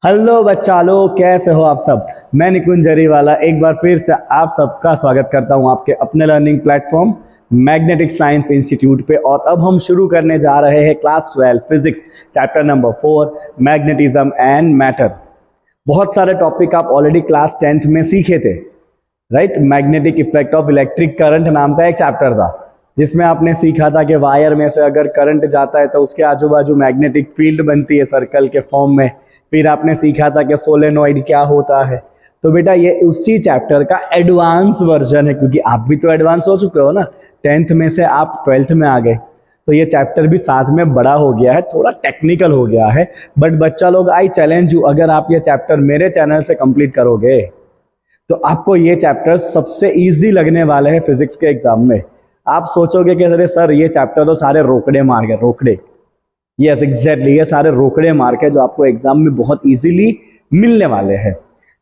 Hello बच्चा लोग, कैसे हो आप सब। मैं निकुंज जरीवाला एक बार फिर से आप सबका स्वागत करता हूं आपके अपने learning platform magnetic science institute पे। और अब हम शुरू करने जा रहे हैं class 12 physics chapter number 4 magnetism and matter. बहुत सारे टॉपिक आप ऑलरेडी क्लास 10th में सीखे थे, right. Magnetic effect of electric current नाम का एक चैप्टर था जिसमें आपने सीखा था कि वायर में से अगर करंट जाता है तो उसके आजू बाजू मैग्नेटिक फील्ड बनती है सर्कल के फॉर्म में। फिर आपने सीखा था कि सोलेनोइड क्या होता है। तो बेटा ये उसी चैप्टर का एडवांस वर्जन है, क्योंकि आप भी तो एडवांस हो चुके हो ना, 10th में से आप 12th में आ गए। तो ये चैप्टर भी साथ में बड़ा हो गया है, थोड़ा टेक्निकल हो गया है। बट बच्चा लोग, आई चैलेंज यू, अगर आप ये चैप्टर मेरे चैनल से कंप्लीट करोगे तो आपको ये चैप्टर सबसे इजी लगने वाले हैं फिजिक्स के एग्जाम में। आप सोचोगे कि अरे सर ये चैप्टर तो सारे रोकड़े मार्क है। रोकड़े, यस एग्जैक्टली, ये सारे रोकड़े मार्क है जो आपको एग्जाम में बहुत इजीली मिलने वाले हैं।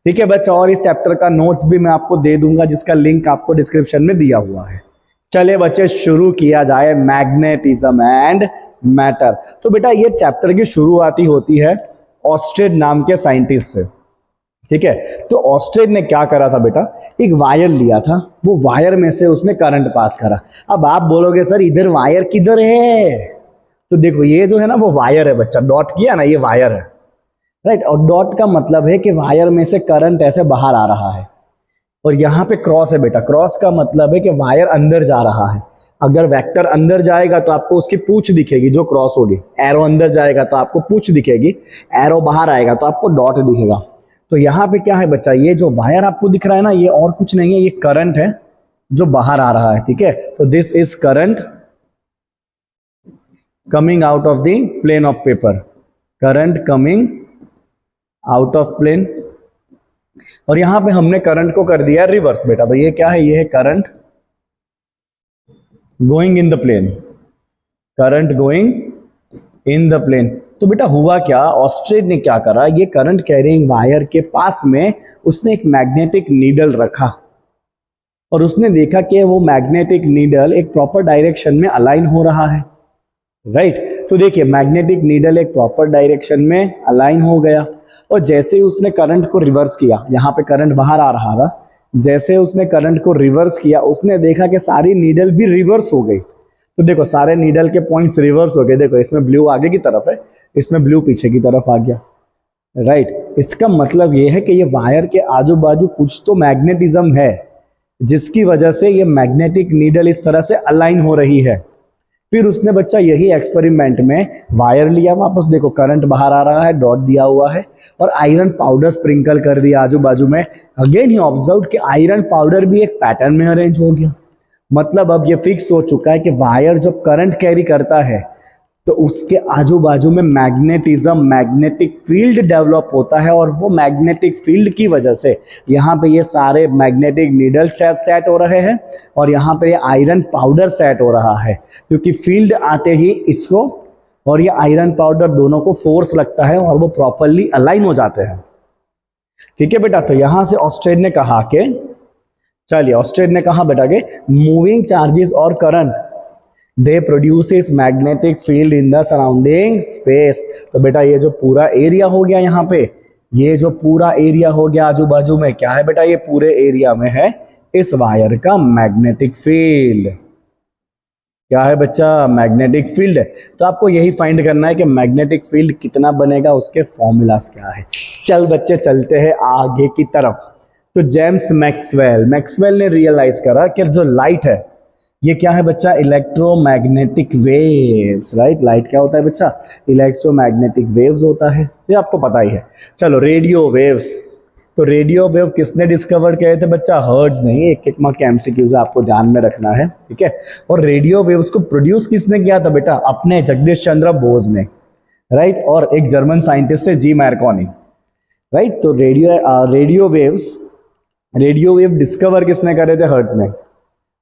ठीक है बच्चा, और इस चैप्टर का नोट्स भी मैं आपको दे दूंगा जिसका लिंक आपको डिस्क्रिप्शन में दिया हुआ है। चलिए बच्चे शुरू किया जाए, मैग्नेटिज्म एंड मैटर। तो बेटा ये चैप्टर की शुरुआती होती है ऑस्टेड नाम के साइंटिस्ट से। ठीक है, तो ऑस्टेड ने क्या करा था बेटा, एक वायर लिया था, वो वायर में से उसने करंट पास करा। अब आप बोलोगे सर इधर वायर किधर है, तो देखो ये जो है ना वो वायर है बच्चा, डॉट किया ना, ये वायर है, राइट। और डॉट का मतलब है कि वायर में से करंट ऐसे बाहर आ रहा है। और यहाँ पे क्रॉस है बेटा, क्रॉस का मतलब है कि वायर अंदर जा रहा है। अगर वेक्टर अंदर जाएगा तो आपको उसकी पूंछ दिखेगी जो क्रॉस होगी, एरो अंदर जाएगा तो आपको पूंछ दिखेगी, एरो बाहर आएगा तो आपको डॉट दिखेगा। तो यहाँ पे क्या है बच्चा, ये जो वायर आपको दिख रहा है ना, ये और कुछ नहीं है, ये करंट है जो बाहर आ रहा है। ठीक है, तो this is current coming out of the plane of paper, current coming out of plane. और यहां पे हमने करंट को कर दिया रिवर्स बेटा, तो ये क्या है, ये है current going in the plane, current going in the plane. तो बेटा हुआ क्या, ऑस्टेड ने क्या करा, ये करंट कैरिंग वायर के पास में उसने एक मैग्नेटिक नीडल रखा और उसने देखा कि वो मैग्नेटिक नीडल एक प्रॉपर डायरेक्शन में अलाइन हो रहा है, राइट। तो देखिए मैग्नेटिक नीडल एक प्रॉपर डायरेक्शन में अलाइन हो गया और जैसे ही उसने करंट को रिवर्स किया, यहाँ पे करंट बाहर आ रहा था, जैसे उसने करंट को रिवर्स किया उसने देखा कि सारी नीडल भी रिवर्स हो गई। तो देखो सारे नीडल के पॉइंट्स रिवर्स हो गए, देखो इसमें ब्लू आगे की तरफ है, इसमें ब्लू पीछे की तरफ आ गया, राइट। इसका मतलब ये है कि ये वायर के आजू बाजू कुछ तो मैग्नेटिज्म है जिसकी वजह से ये मैग्नेटिक नीडल इस तरह से अलाइन हो रही है। फिर उसने बच्चा यही एक्सपेरिमेंट में वायर लिया, वापस देखो करंट बाहर आ रहा है, डॉट दिया हुआ है, और आयरन पाउडर स्प्रिंकल कर दिया आजू बाजू में। अगेन ही ऑब्जर्व कि आयरन पाउडर भी एक पैटर्न में अरेंज हो गया। मतलब अब ये फिक्स हो चुका है कि वायर जब करंट कैरी करता है तो उसके आजू बाजू में मैग्नेटिज्म, मैग्नेटिक फील्ड डेवलप होता है, और वो मैग्नेटिक फील्ड की वजह से यहाँ पे ये सारे मैग्नेटिक नीडल सेट हो रहे हैं और यहाँ पे ये आयरन पाउडर सेट हो रहा है, क्योंकि फील्ड आते ही इसको और ये आयरन पाउडर दोनों को फोर्स लगता है और वो प्रॉपरली अलाइन हो जाते हैं। ठीक है बेटा, तो यहां से ऑस्टेड ने कहा कि चलिए, ऑस्टेड ने कहा बेटा कि मूविंग चार्जेस और current they produces magnetic field in the surrounding space. तो बेटा ये जो पूरा एरिया हो गया यहाँ पे, ये जो पूरा एरिया हो गया आजू बाजू में, क्या है बेटा, ये पूरे एरिया में है इस वायर का मैग्नेटिक फील्ड। क्या है बच्चा, मैग्नेटिक फील्ड है। तो आपको यही फाइंड करना है कि मैग्नेटिक फील्ड कितना बनेगा, उसके फॉर्मूलास क्या है। चल बच्चे चलते हैं आगे की तरफ। तो जेम्स मैक्सवेल ने रियलाइज करा कि जो लाइट है ये क्या है बच्चा, इलेक्ट्रोमैग्नेटिक वेव्स, राइट। लाइट क्या होता है बच्चा, इलेक्ट्रोमैग्नेटिक वेव्स होता है, ये आपको पता ही है। चलो रेडियो वेव्स, तो रेडियो वेव किसने डिस्कवर किए थे बच्चा, हर्ट्ज ने। एक मार्क के एमसीक्यूज आपको ध्यान में रखना है, ठीक है। और रेडियो वेव्स को प्रोड्यूस किसने किया था बेटा, अपने जगदीश चंद्र बोस ने, राइट। और एक जर्मन साइंटिस्ट है जी मार्कोनी, राइट। तो रेडियो वेव डिस्कवर किसने करे थे, हर्ट्ज ने,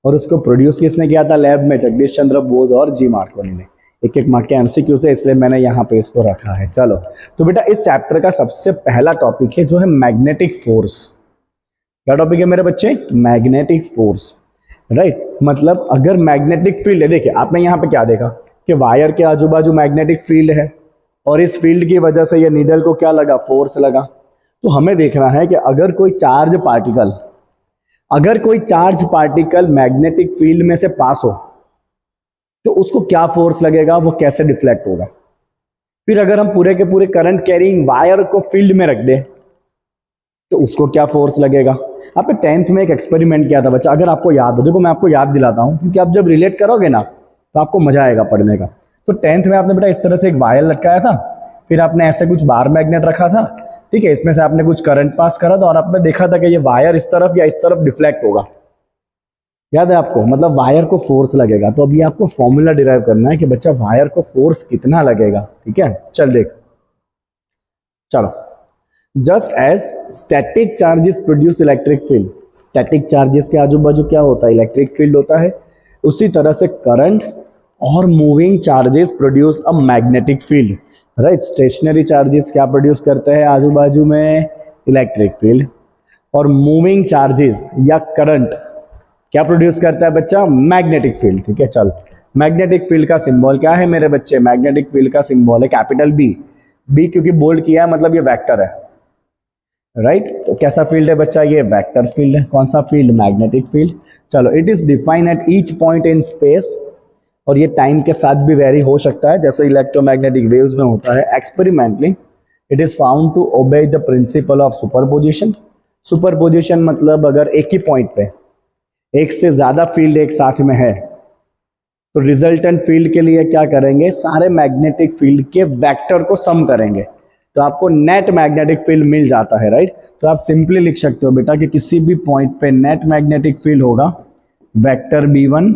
और उसको प्रोड्यूस किसने किया था लैब में, जगदीश चंद्र बोस और जी मार्कोनी ने। एक मार्क के एमसीक्यू से, इसलिए मैंने यहाँ पे इसको रखा है। चलो तो बेटा इस चैप्टर का सबसे पहला टॉपिक है जो है मैग्नेटिक फोर्स। क्या टॉपिक है मेरे बच्चे, मैग्नेटिक फोर्स, राइट। मतलब अगर मैग्नेटिक फील्ड है, देखिए आपने यहाँ पे क्या देखा कि वायर के आजू बाजू मैग्नेटिक फील्ड है, और इस फील्ड की वजह से ये नीडल को क्या लगा, फोर्स लगा। तो हमें देखना है कि अगर कोई चार्ज पार्टिकल मैग्नेटिक फील्ड में से पास हो तो उसको क्या फोर्स लगेगा, वो कैसे डिफ्लेक्ट होगा। फिर अगर हम पूरे के पूरे करंट कैरिंग वायर को फील्ड में रख दे तो उसको क्या फोर्स लगेगा। आपने 10th में एक एक्सपेरिमेंट किया था बच्चा, अगर आपको याद हो, देखो मैं आपको याद दिलाता हूं क्योंकि आप जब रिलेट करोगे ना तो आपको मजा आएगा पढ़ने का। तो 10th में आपने बेटा इस तरह से एक वायर लटकाया था, फिर आपने ऐसे कुछ बार मैग्नेट रखा था, ठीक है, इसमें से आपने कुछ करंट पास करा था और आपने देखा था कि ये वायर इस तरफ या इस तरफ डिफ्लेक्ट होगा। याद है आपको, मतलब वायर को फोर्स लगेगा। तो अभी आपको फॉर्मूला डिराइव करना है कि बच्चा वायर को फोर्स कितना लगेगा, ठीक है। चल देख, चलो, just as static charges produce electric field, static charges के आजू बाजू क्या होता है, इलेक्ट्रिक फील्ड होता है, उसी तरह से करंट और moving charges produce a magnetic field, right. Stationary charges क्या प्रोड्यूस करते हैं आजू बाजू में, इलेक्ट्रिक फील्ड, और मूविंग चार्जेस या करंट क्या प्रोड्यूस करता है बच्चा, मैग्नेटिक फील्ड, ठीक है। चल, मैग्नेटिक फील्ड का सिंबल क्या है मेरे बच्चे, मैग्नेटिक फील्ड का सिंबल है कैपिटल बी। बी क्योंकि बोल्ड किया है मतलब ये वेक्टर है, राइट। तो कैसा फील्ड है बच्चा, ये वेक्टर फील्ड है। कौन सा फील्ड, मैग्नेटिक फील्ड। चलो, it is defined at each point in space, और ये टाइम के साथ भी वेरी हो सकता है जैसे इलेक्ट्रोमैग्नेटिक वेव्स में होता है। Experimentally it is found to obey the principle of superposition. Superposition मतलब अगर एक ही पॉइंट पे एक से ज्यादा फील्ड एक साथ में है तो रिजल्टेंट फील्ड के लिए क्या करेंगे, सारे मैग्नेटिक फील्ड के वेक्टर को सम करेंगे तो आपको नेट मैग्नेटिक फील्ड मिल जाता है, राइट। तो आप सिंपली लिख सकते हो बेटा कि किसी भी पॉइंट पे नेट मैग्नेटिक फील्ड होगा vector B1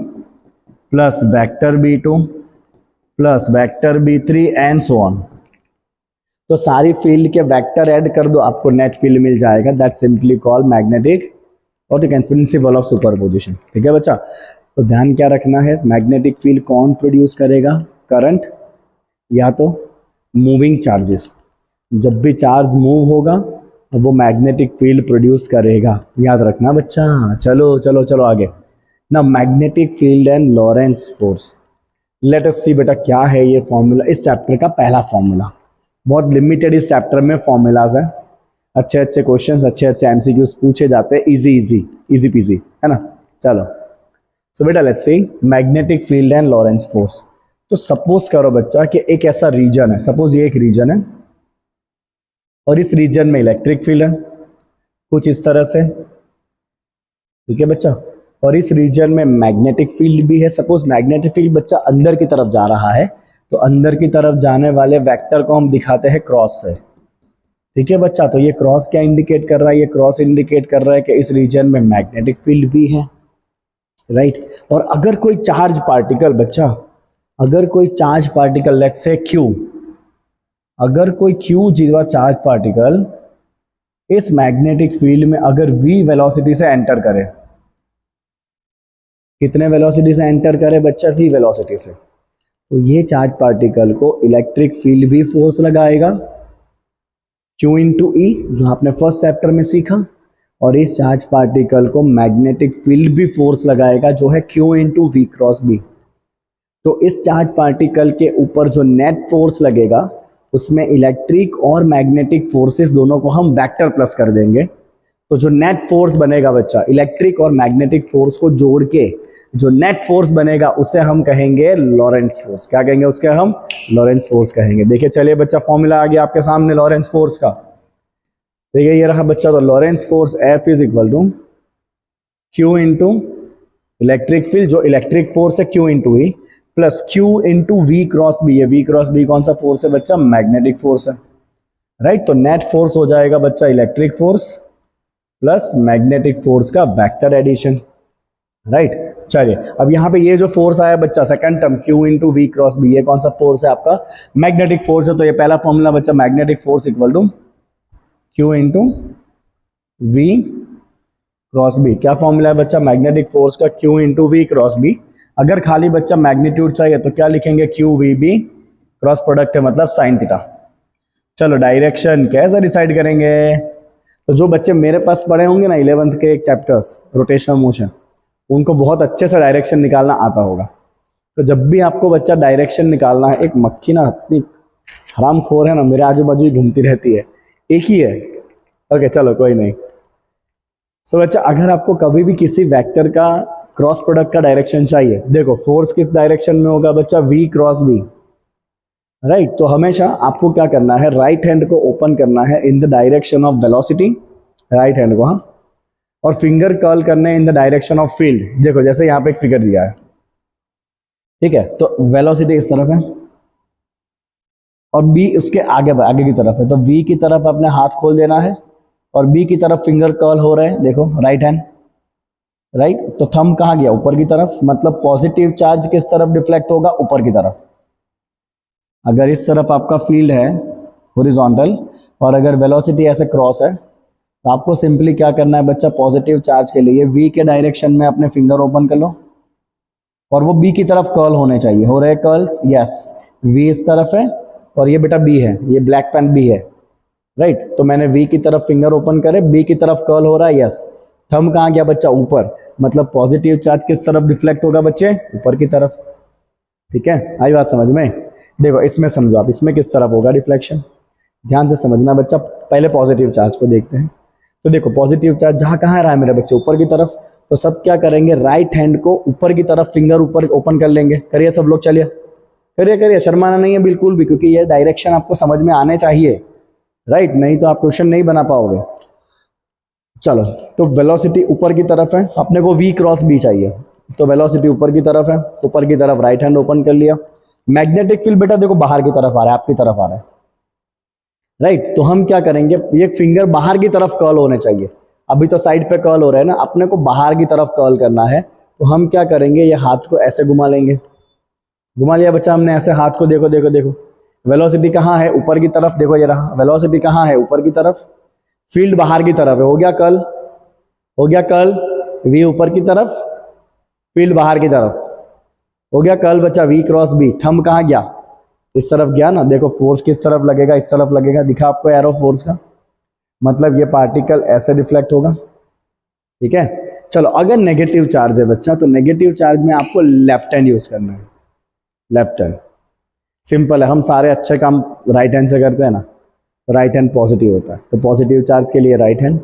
plus vector B2 plus vector B3 and so on. तो सारी फील्ड के वेक्टर ऐड कर दो, आपको नेट फील्ड मिल जाएगा। दैट सिंपली कॉल मैग्नेटिक और प्रिंसिपल ऑफ सुपरपोजिशन, ठीक है बच्चा। तो ध्यान क्या रखना है, मैग्नेटिक फील्ड कौन प्रोड्यूस करेगा, करंट या तो मूविंग चार्जेस। जब भी चार्ज मूव होगा तो वो मैग्नेटिक फील्ड प्रोड्यूस करेगा, याद रखना बच्चा। चलो चलो चलो आगे ना, magnetic field and Lorentz force. Let us see बेटा क्या है ये फॉर्मूला, इस चैप्टर का पहला फॉर्मूला। बहुत लिमिटेड इस चैप्टर में फॉर्मूलाज हैं, अच्छे अच्छे क्वेश्चंस, अच्छे अच्छे एमसीक्यूज पूछे जाते हैं, इजी पीजी, है ना। चलो, सो बेटा let's see magnetic field and Lorentz force. तो सपोज करो बच्चा कि एक ऐसा रीजन है, सपोज ये एक रीजन है और इस रीजन में इलेक्ट्रिक फील्ड है कुछ इस तरह से, ठीक है बच्चा, और इस रीजन में मैग्नेटिक फील्ड भी है। सपोज मैग्नेटिक फील्ड बच्चा अंदर की तरफ जा रहा है तो अंदर की तरफ जाने वाले वेक्टर को हम दिखाते हैं क्रॉस से, ठीक है बच्चा। तो ये क्रॉस क्या इंडिकेट कर रहा है, ये क्रॉस इंडिकेट कर रहा है कि इस रीजन में मैग्नेटिक फील्ड भी है, राइट। और अगर कोई चार्ज पार्टिकल बच्चा, अगर कोई charge particle let's say Q, अगर कोई Q जीवा चार्ज पार्टिकल इस मैग्नेटिक फील्ड में अगर v वेलोसिटी से एंटर करे, कितने वेलोसिटी से एंटर करे बच्चा, v वेलोसिटी से, तो ये चार्ज पार्टिकल को इलेक्ट्रिक फील्ड भी फोर्स लगाएगा Q इंटू ई, जो आपने फर्स्ट चैप्टर में सीखा, और इस चार्ज पार्टिकल को मैग्नेटिक फील्ड भी फोर्स लगाएगा जो है Q into V cross B. तो इस चार्ज पार्टिकल के ऊपर जो नेट फोर्स लगेगा उसमें इलेक्ट्रिक और मैग्नेटिक फोर्सेस दोनों को हम वेक्टर प्लस कर देंगे। तो जो नेट फोर्स बनेगा बच्चा, इलेक्ट्रिक और मैग्नेटिक फोर्स को जोड़ के जो नेट फोर्स बनेगा उसे हम कहेंगे लॉरेंस फोर्स। क्या कहेंगे उसके, हम लॉरेंस फोर्स कहेंगे। देखिए चलिए बच्चा, फॉर्मूला आ गया आपके सामने लॉरेंस फोर्स का, देखिए ये रहा बच्चा। तो Lorentz force F is equal to Q into electric field, जो इलेक्ट्रिक फोर्स है Q into E, plus Q into V cross B. ये वी क्रॉस बी कौन सा फोर्स है बच्चा, मैग्नेटिक फोर्स है, राइट। तो नेट फोर्स हो जाएगा बच्चा electric force plus magnetic force का वेक्टर एडिशन, राइट। चलिए अब यहाँ पे ये जो फोर्स आया बच्चा second term Q into V cross B, ये कौन सा फोर्स है आपका, मैग्नेटिक फोर्स है। तो ये पहला फॉर्मूला बच्चा, magnetic force equal to Q into V cross B. क्या फॉर्मूला है बच्चा, मैग्नेटिक फोर्स का Q into V cross B. अगर खाली बच्चा मैग्नीट्यूड चाहिए तो क्या लिखेंगे, Q V B, cross product है मतलब साइन थीटा। चलो डायरेक्शन कैसे डिसाइड करेंगे, तो जो बच्चे मेरे पास पढ़े होंगे ना 11th के एक चैप्टर्स रोटेशनल मोशन, उनको बहुत अच्छे से डायरेक्शन निकालना आता होगा। तो जब भी आपको बच्चा डायरेक्शन निकालना है, एक मक्खी ना इतनी हरामखोर है ना, मेरे आजू बाजू ही घूमती रहती है, एक ही है। ओके चलो कोई नहीं। सो बच्चा अगर आपको कभी भी किसी वेक्टर का क्रॉस प्रोडक्ट का डायरेक्शन चाहिए, देखो फोर्स किस डायरेक्शन में होगा बच्चा, v क्रॉस b, राइट। तो हमेशा आपको क्या करना है, राइट हैंड को ओपन करना है in the direction of velocity, right hand को, हाँ, और फिंगर कर्ल करने in the direction of field. देखो जैसे यहाँ पे एक फिगर दिया है, ठीक है, तो वेलोसिटी इस तरफ है और b उसके आगे आगे की तरफ है, तो v की तरफ अपने हाथ खोल देना है और b की तरफ फिंगर कर्ल हो रहे हैं, देखो राइट हैंड, राइट। तो थंब कहाँ गया, ऊपर की तरफ, मतलब पॉजिटिव चार्ज किस तरफ डिफ्लेक्ट होगा, ऊपर की तरफ। अगर इस तरफ आपका फील्ड है हॉरिजॉन्टल और अगर वेलोसिटी ऐसे क्रॉस है, तो आपको सिंपली क्या करना है बच्चा, पॉजिटिव चार्ज के लिए v के डायरेक्शन में अपने फिंगर ओपन कर लो और वो b की तरफ कर्ल होने चाहिए, हो रहे कर्ल्स, यस। v इस तरफ है और ये बेटा b है, ये ब्लैक पेन b है, राइट। तो मैंने v की तरफ फिंगर ओपन करे, b की तरफ कर्ल हो रहा है, यस। थंब कहाँ गया बच्चा, ऊपर, मतलब पॉजिटिव चार्ज किस तरफ डिफ्लेक्ट होगा बच्चे, ऊपर की तरफ, ठीक है। आई बात समझ में। देखो इसमें समझो आप, इसमें किस तरफ होगा डिफ्लेक्शन, ध्यान से समझना बच्चा। पहले पॉजिटिव चार्ज को देखते हैं। तो देखो पॉजिटिव चार्ज जहाँ कहाँ रहा है मेरे बच्चे, ऊपर की तरफ। तो सब क्या करेंगे, राइट हैंड को ऊपर की तरफ फिंगर ऊपर ओपन कर लेंगे। करिए सब लोग, चलिए करिए करिए, शर्माना नहीं है बिल्कुल भी, क्योंकि ये डायरेक्शन आपको समझ में आने चाहिए, राइट, नहीं तो आप क्वेश्चन नहीं बना पाओगे। चलो, तो वेलोसिटी ऊपर की तरफ है, अपने को v क्रॉस b चाहिए, तो वेलोसिटी ऊपर की तरफ है, ऊपर की तरफ राइट हैंड ओपन कर लिया। मैग्नेटिक फील्ड बेटा देखो बाहर की तरफ आ रहा है, आपकी तरफ आ रहा है, राइट। तो हम क्या करेंगे, ये फिंगर बाहर की तरफ कर्ल होने चाहिए, अभी तो साइड पे कर्ल हो रहा है ना, अपने को बाहर की तरफ कर्ल करना है। तो हम क्या करेंगे, ये हाथ को ऐसे घुमा लेंगे, घुमा लिया बच्चा हमने ऐसे हाथ को, देखो देखो देखो, वेलोसिटी कहाँ है, ऊपर की तरफ, देखो ये रहा, वेलोसिटी कहाँ है, ऊपर की तरफ, फील्ड बाहर की तरफ है, हो गया कर्ल, हो गया कर्ल, v ऊपर की तरफ, फील्ड बाहर की तरफ, हो गया कर्ल बच्चा, v क्रॉस b। थंब कहाँ गया, इस तरफ गया ना, देखो फोर्स किस तरफ लगेगा, इस तरफ लगेगा, दिखा आपको एरो फोर्स का, मतलब ये पार्टिकल ऐसे रिफ्लेक्ट होगा, ठीक है। चलो अगर नेगेटिव चार्ज है बच्चा, तो नेगेटिव चार्ज में आपको लेफ्ट हैंड यूज करना है, लेफ्ट हैंड, सिंपल है, हम सारे अच्छे काम राइट हैंड से करते हैं ना, राइट हैंड पॉजिटिव होता है, तो पॉजिटिव चार्ज के लिए राइट हैंड,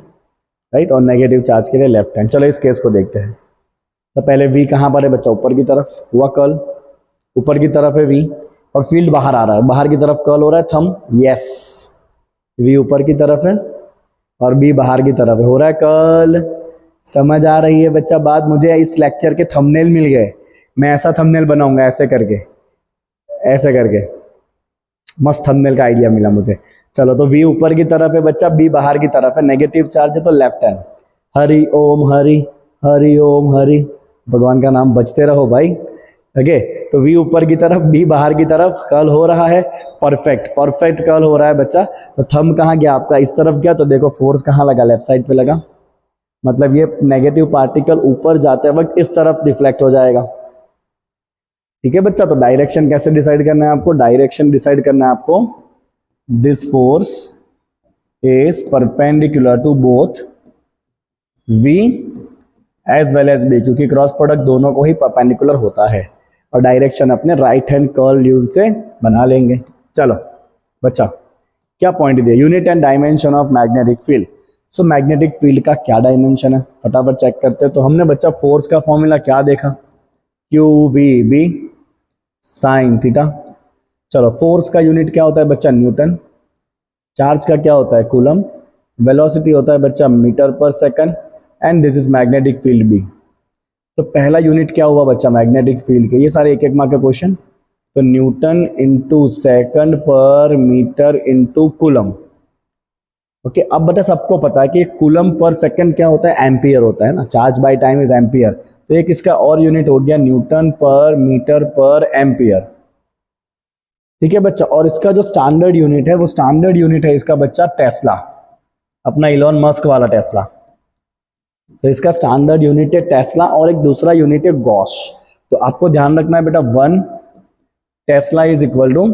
राइट, और नेगेटिव चार्ज के लिए लेफ्ट हैंड। चलो इस केस को देखते हैं। तो पहले v कहाँ पर है बच्चा, ऊपर की तरफ, हुआ कर्ल, ऊपर की तरफ है v और फील्ड बाहर आ रहा है, बाहर की तरफ कर्ल हो रहा है, थंब, यस, v ऊपर की तरफ है और b बाहर की तरफ है, हो रहा है कर्ल। समझ आ रही है बच्चा बात। मुझे इस लेक्चर के थंबनेल मिल गए, मैं ऐसा थंबनेल बनाऊंगा, ऐसे करके, ऐसे करके, मस्त थंबनेल का आइडिया मिला मुझे। चलो, तो v ऊपर की तरफ है बच्चा, b बाहर की तरफ है, नेगेटिव चार्ज है तो लेफ्ट हैंड, हरि ओम हरि, हरि ओम हरि, भगवान का नाम बचते रहो भाई। ओके, तो v ऊपर की तरफ, b बाहर की तरफ, कर्ल हो रहा है, परफेक्ट परफेक्ट कर्ल हो रहा है बच्चा। तो थंब कहाँ गया आपका, इस तरफ गया, तो देखो फोर्स कहाँ लगा, लेफ्ट साइड पे लगा, मतलब ये नेगेटिव पार्टिकल ऊपर जाते वक्त इस तरफ रिफ्लेक्ट हो जाएगा, ठीक है बच्चा। तो डायरेक्शन कैसे डिसाइड करना है आपको, डायरेक्शन डिसाइड करना है आपको, this force is perpendicular to both v as well as b, क्योंकि क्रॉस प्रोडक्ट दोनों को ही परपेंडिकुलर होता है, और डायरेक्शन अपने राइट हैंड कर्ल यूज से बना लेंगे। चलो बच्चा, क्या पॉइंट दिया, unit and dimension of magnetic field. So magnetic field का क्या डायमेंशन है, फटाफट चेक करते हैं। तो हमने बच्चा फोर्स का फॉर्मूला क्या देखा, Q V B sine theta. चलो, फोर्स का यूनिट क्या होता है बच्चा, न्यूटन। चार्ज का क्या होता है, कूलम। वेलोसिटी होता है बच्चा मीटर पर second, and this is magnetic field B. तो पहला यूनिट क्या हुआ बच्चा, मैग्नेटिक फील्ड के, ये सारे एक एक मार्क के क्वेश्चन। तो न्यूटन इंटू सेकंड पर मीटर इंटू कूलम। ओके, अब बेटा सबको पता है कि कूलम पर सेकंड क्या होता है, एम्पियर होता है ना, charge by time is ampere. तो एक इसका और यूनिट हो गया न्यूटन पर मीटर पर एम्पियर, ठीक है बच्चा। और इसका जो स्टैंडर्ड यूनिट है, वो स्टैंडर्ड यूनिट है इसका बच्चा टेस्ला, अपना इलॉन मस्क वाला टेस्ला। तो इसका स्टैंडर्ड यूनिट है टेस्ला, और एक दूसरा यूनिट है गॉस। तो आपको ध्यान रखना है बेटा, 1 tesla is equal to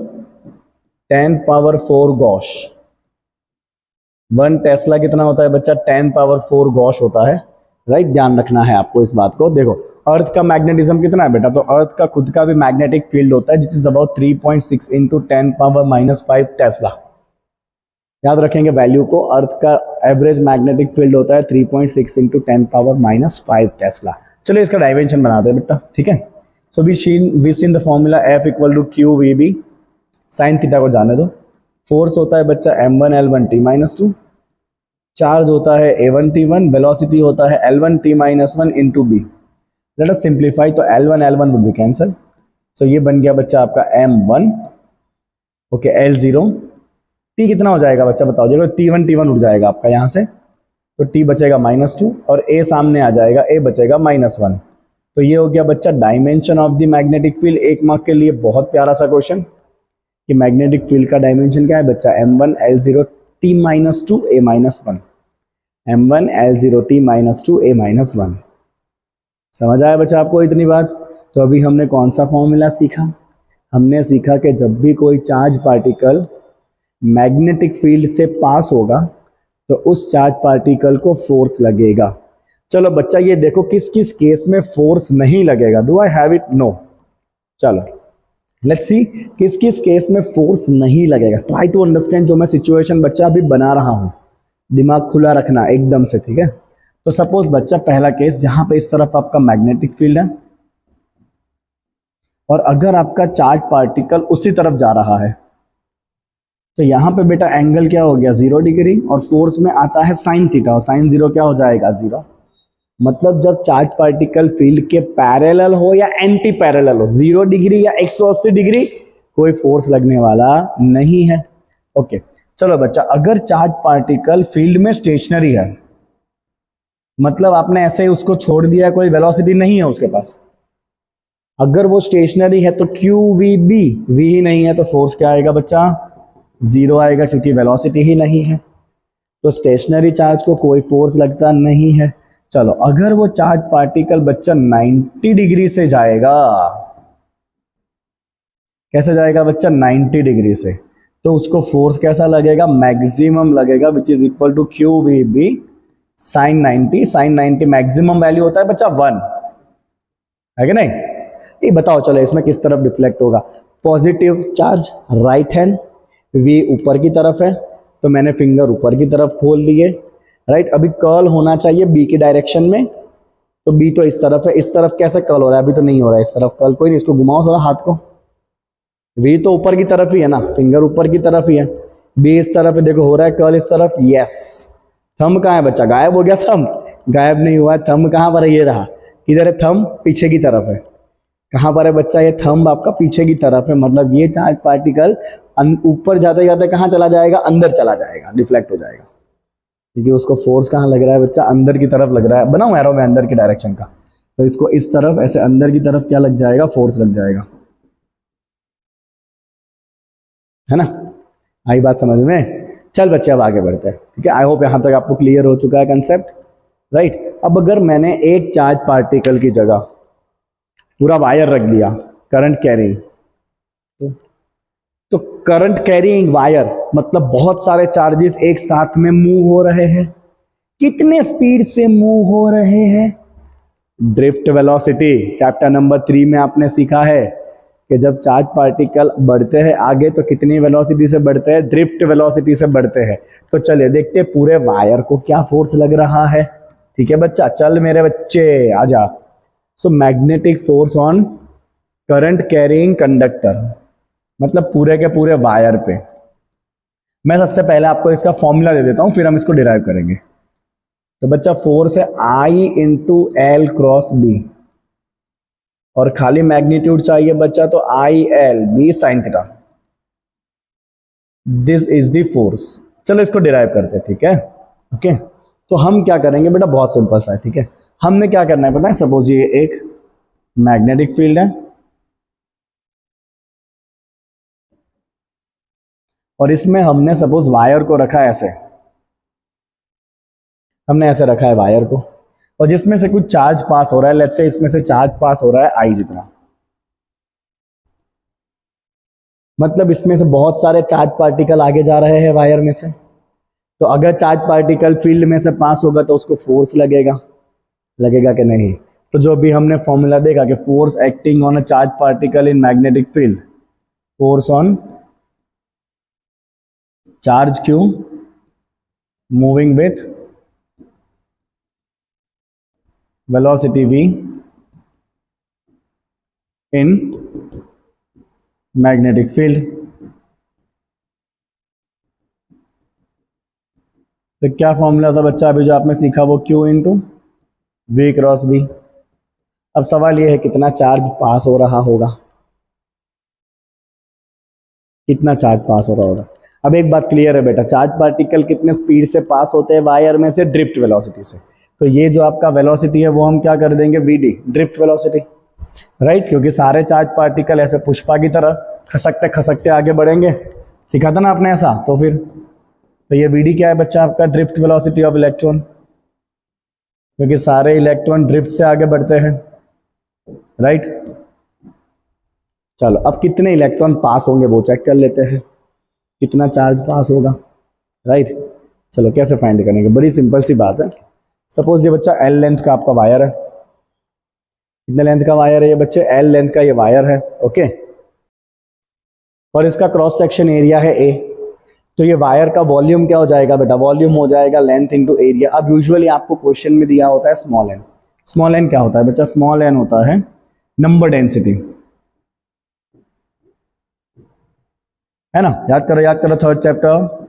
10⁴ gauss. 1 tesla कितना होता है बच्चा, 10⁴ गॉस होता है। राइट, ध्यान रखना है आपको इस बात को। देखो अर्थ का मैग्नेटिज्म कितना है बेटा, तो अर्थ का खुद का भी मैग्नेटिक फील्ड होता है जिच इज अबाउट 3.6 इंटू 10⁻⁻5 टेस्ला। याद रखेंगे वैल्यू को, अर्थ का एवरेज मैग्नेटिक फील्ड होता है 3.6 इंटू 10⁻⁻5 टेस्ला। चलिए इसका डायमेंशन बनाते हैं बेटा, ठीक है। So we seen the formula F equal to Q V B, sine theta को जाने दो। फोर्स होता है बच्चा m1L1T-2, चार्ज होता है A1T1, वेलोसिटी होता है L1T-1 into B. Let us simplify, तो L1 वुड बी कैंसल, सो ये बन गया बच्चा आपका M1, ओके L0, T कितना हो जाएगा बच्चा बताओ, जब T1 उठ जाएगा आपका यहाँ से, तो T बचेगा -2 और A सामने आ जाएगा, A बचेगा -1। तो ये हो गया बच्चा dimension of the magnetic field. एक मार्क के लिए बहुत प्यारा सा क्वेश्चन कि मैग्नेटिक फील्ड का डायमेंशन क्या है बच्चा, M1 L0 T-2 A-1, M1 L0 T-2 A-1। समझ आया बच्चा आपको इतनी बात। तो अभी हमने कौन सा फॉर्मूला सीखा, हमने सीखा कि जब भी कोई चार्ज पार्टिकल मैग्नेटिक फील्ड से पास होगा तो उस चार्ज पार्टिकल को फोर्स लगेगा। चलो बच्चा ये देखो किस किस केस में फोर्स नहीं लगेगा, do I have it, no. चलो लेट्स सी किस किस केस में फोर्स नहीं लगेगा। ट्राई टू अंडरस्टैंड जो मैं सिचुएशन बच्चा अभी बना रहा हूं, दिमाग खुला रखना एकदम से, ठीक है। तो सपोज बच्चा पहला केस, जहां पे इस तरफ आपका मैग्नेटिक फील्ड है और अगर आपका चार्ज पार्टिकल उसी तरफ जा रहा है, तो यहां पे बेटा एंगल क्या हो गया 0 डिग्री, और फोर्स में आता है साइन थीटा, और साइन 0 क्या हो जाएगा 0। मतलब जब चार्ज पार्टिकल फील्ड के पैरेलल हो या एंटी पैरेलल हो, 0 डिग्री या 180 डिग्री, कोई फोर्स लगने वाला नहीं है। ओके चलो बच्चा, अगर चार्ज पार्टिकल फील्ड में स्टेशनरी है, मतलब आपने ऐसे ही उसको छोड़ दिया, कोई वेलोसिटी नहीं है उसके पास, अगर वो स्टेशनरी है तो क्यू वी बी, वी ही नहीं है तो फोर्स क्या आएगा बच्चा, 0 आएगा, क्योंकि वेलोसिटी ही नहीं है। तो स्टेशनरी चार्ज को कोई फोर्स लगता नहीं है। चलो अगर वो चार्ज पार्टिकल बच्चा 90 डिग्री से जाएगा, कैसे जाएगा बच्चा, 90 डिग्री से, तो उसको फोर्स कैसा लगेगा, मैक्सिमम लगेगा, which is equal to Q V B sine 90। Sine 90 maximum value होता है बच्चा 1, है कि नहीं। ये बताओ चलो इसमें किस तरफ डिफ्लेक्ट होगा, positive charge right hand, V ऊपर की तरफ है, तो मैंने फिंगर ऊपर की तरफ खोल लिए, राइट। अभी कर्ल होना चाहिए बी की डायरेक्शन में, तो बी तो इस तरफ है, इस तरफ कैसे कर्ल हो रहा है, अभी तो नहीं हो रहा है इस तरफ कर्ल, कोई नहीं, इसको घुमाओ थोड़ा हाथ को, वी तो ऊपर की तरफ ही है ना, फिंगर ऊपर की तरफ ही है, बी इस तरफ है, देखो हो रहा है कर्ल इस तरफ, यस। थंब कहाँ है बच्चा, गायब हो गया थंब, गायब नहीं हुआ है, थंब कहाँ पर है, ये रहा, इधर है थंब, पीछे की तरफ है, कहाँ पर है बच्चा, ये थंब आपका पीछे की तरफ है, मतलब ये चार्ज पार्टिकल ऊपर जाते जाते कहाँ चला जाएगा, अंदर चला जाएगा, डिफ्लेक्ट हो जाएगा, क्योंकि उसको फोर्स कहाँ लग रहा है बच्चा, अंदर की तरफ लग रहा है, बनाऊं एरो में अंदर की डायरेक्शन का, तो इसको इस तरफ ऐसे अंदर की तरफ क्या लग जाएगा, फोर्स लग जाएगा, है ना। आई बात समझ में। चल बच्चे अब आगे बढ़ते हैं, ठीक है। आई होप यहां तक आपको क्लियर हो चुका है कंसेप्ट, राइट। अब अगर मैंने एक चार्ज पार्टिकल की जगह पूरा वायर रख दिया, करंट कैरिंग, तो करंट कैरिंग वायर मतलब बहुत सारे चार्जेस एक साथ में मूव हो रहे हैं, कितने स्पीड से मूव हो रहे हैं, ड्रिफ्ट वेलोसिटी। चैप्टर नंबर 3 में आपने सीखा है कि जब चार्ज पार्टिकल बढ़ते हैं आगे तो कितनी वेलोसिटी से बढ़ते हैं, ड्रिफ्ट वेलोसिटी से बढ़ते हैं। तो चलिए देखते हैं पूरे वायर को क्या फोर्स लग रहा है, ठीक है बच्चा, चल मेरे बच्चे आजा। So magnetic force on current carrying conductor, मतलब पूरे के पूरे वायर पे। मैं सबसे पहले आपको इसका फॉर्मूला दे देता हूं, फिर हम इसको डिराइव करेंगे। तो बच्चा फोर्स है I into L cross B, और खाली मैग्नीट्यूड चाहिए बच्चा तो I L B sine theta, this is the force. चलो इसको डिराइव करते हैं, ठीक है, ओके। तो हम क्या करेंगे बेटा, बहुत सिंपल सा है, ठीक है। हमने क्या करना है पता है, सपोज ये एक मैग्नेटिक फील्ड है और इसमें हमने सपोज वायर को रखा है ऐसे, हमने ऐसे रखा है वायर को, और जिसमें से कुछ चार्ज पास हो रहा है, लेट्स से इसमें से चार्ज पास हो रहा है आई जितना, मतलब इसमें से बहुत सारे चार्ज पार्टिकल आगे जा रहे हैं वायर में से। तो अगर चार्ज पार्टिकल फील्ड में से पास होगा तो उसको फोर्स लगेगा, लगेगा कि नहीं? तो जो अभी हमने फॉर्मूला देखा कि force acting on a charge particle in magnetic field, force on charge Q moving with velocity v in magnetic field. तो क्या फॉर्मूला था बच्चा अभी जो आपने सीखा? वो Q into V cross B. अब सवाल ये है कितना चार्ज पास हो रहा होगा, कितना चार्ज पास हो रहा होगा। अब एक बात क्लियर है बेटा, चार्ज पार्टिकल कितने स्पीड से पास होते हैं वायर में से? ड्रिफ्ट वेलोसिटी से। तो ये जो आपका वेलोसिटी है वो हम क्या कर देंगे? V D, drift velocity, right? क्योंकि सारे चार्ज पार्टिकल ऐसे पुष्पा की तरह खसकते खसकते आगे बढ़ेंगे, सीखा था ना आपने ऐसा। तो फिर तो ये वीडी क्या है बच्चा? आपका ड्रिफ्ट वेलोसिटी ऑफ इलेक्ट्रॉन, क्योंकि सारे इलेक्ट्रॉन ड्रिफ्ट से आगे बढ़ते हैं, राइट? चलो अब कितने इलेक्ट्रॉन पास होंगे वो चेक कर लेते हैं, कितना चार्ज पास होगा, राइट? चलो कैसे फाइंड करेंगे? बड़ी सिंपल सी बात है। सपोज ये बच्चा एल लेंथ का आपका वायर है। कितने लेंथ का वायर है ये बच्चे? एल लेंथ का ये वायर है, ओके। और इसका क्रॉस सेक्शन एरिया है ए। तो ये वायर का वॉल्यूम क्या हो जाएगा बेटा? वॉल्यूम हो जाएगा लेंथ इंटू एरिया। अब यूजुअली आपको क्वेश्चन में दिया होता है स्मॉल एन। स्मॉल एन क्या होता है बच्चा? स्मॉल एन होता है नंबर डेंसिटी, है ना? याद करो third chapter,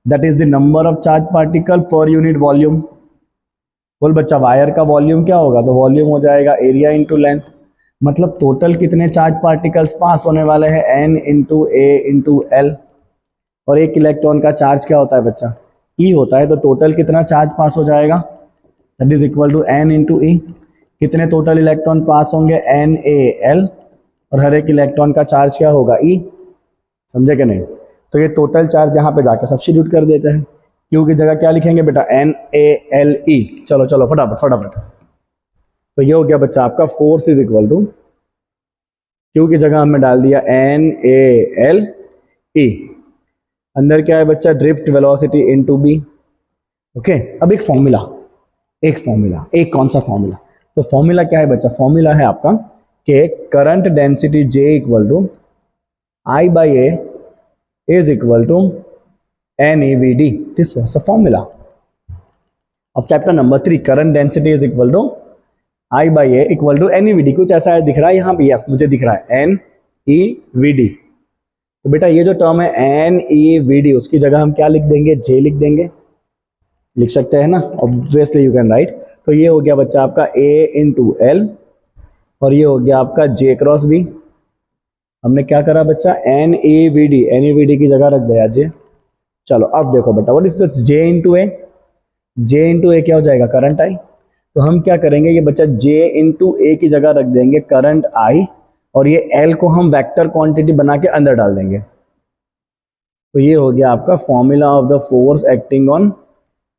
that is the number of charge particle per unit volume. बोल बच्चा वायर का वॉल्यूम क्या होगा? तो वॉल्यूम हो जाएगा एरिया इंटू लेंथ। मतलब टोटल कितने चार्ज पार्टिकल्स पास होने वाले हैं? एन इंटू ए इंटू एल। और एक इलेक्ट्रॉन का चार्ज क्या होता है बच्चा? ई होता है। तो टोटल कितना चार्ज पास हो जाएगा? That is equal to n into e. कितने टोटल इलेक्ट्रॉन पास होंगे? N A L. और हर एक इलेक्ट्रॉन का चार्ज क्या होगा? ई। समझे कि नहीं? तो ये टोटल चार्ज यहाँ पे जाकर सब्स्टिट्यूट कर देते हैं। क्यू की जगह क्या लिखेंगे बेटा? N A L E. चलो चलो फटाफट फटाफट। तो ये हो गया बच्चा आपका force is equal to, Q की जगह हमने डाल दिया एन ए एल ई। अंदर क्या है बच्चा? Drift velocity into B, okay. अब एक फॉर्मूला, एक कौन सा फॉर्मूला? तो फॉर्मूला क्या है बच्चा? फॉर्मूला है आपका कि current density J equal to I by A is equal to NEVD। This was the formula of chapter number 3। Current density is equal to I by A equal to NEVD। कुछ ऐसा है दिख रहा है यहाँ पे? यस मुझे दिख रहा है NEVD। तो बेटा ये जो टर्म है NEVD उसकी जगह हम क्या लिख देंगे? J लिख देंगे, लिख सकते हैं ना? Obviously you can write. तो ये हो गया बच्चा आपका A इंटू एल और ये हो गया आपका J क्रॉस B। हमने क्या करा बच्चा? NEVD की जगह रख दिया J। चलो अब देखो बेटा, what is this? J into A. J into A क्या हो जाएगा? Current I. तो हम क्या करेंगे? ये बच्चा J इंटू ए की जगह रख देंगे करंट आई और ये L को हम वेक्टर क्वांटिटी बना के अंदर डाल देंगे। तो ये हो गया आपका formula of the force acting on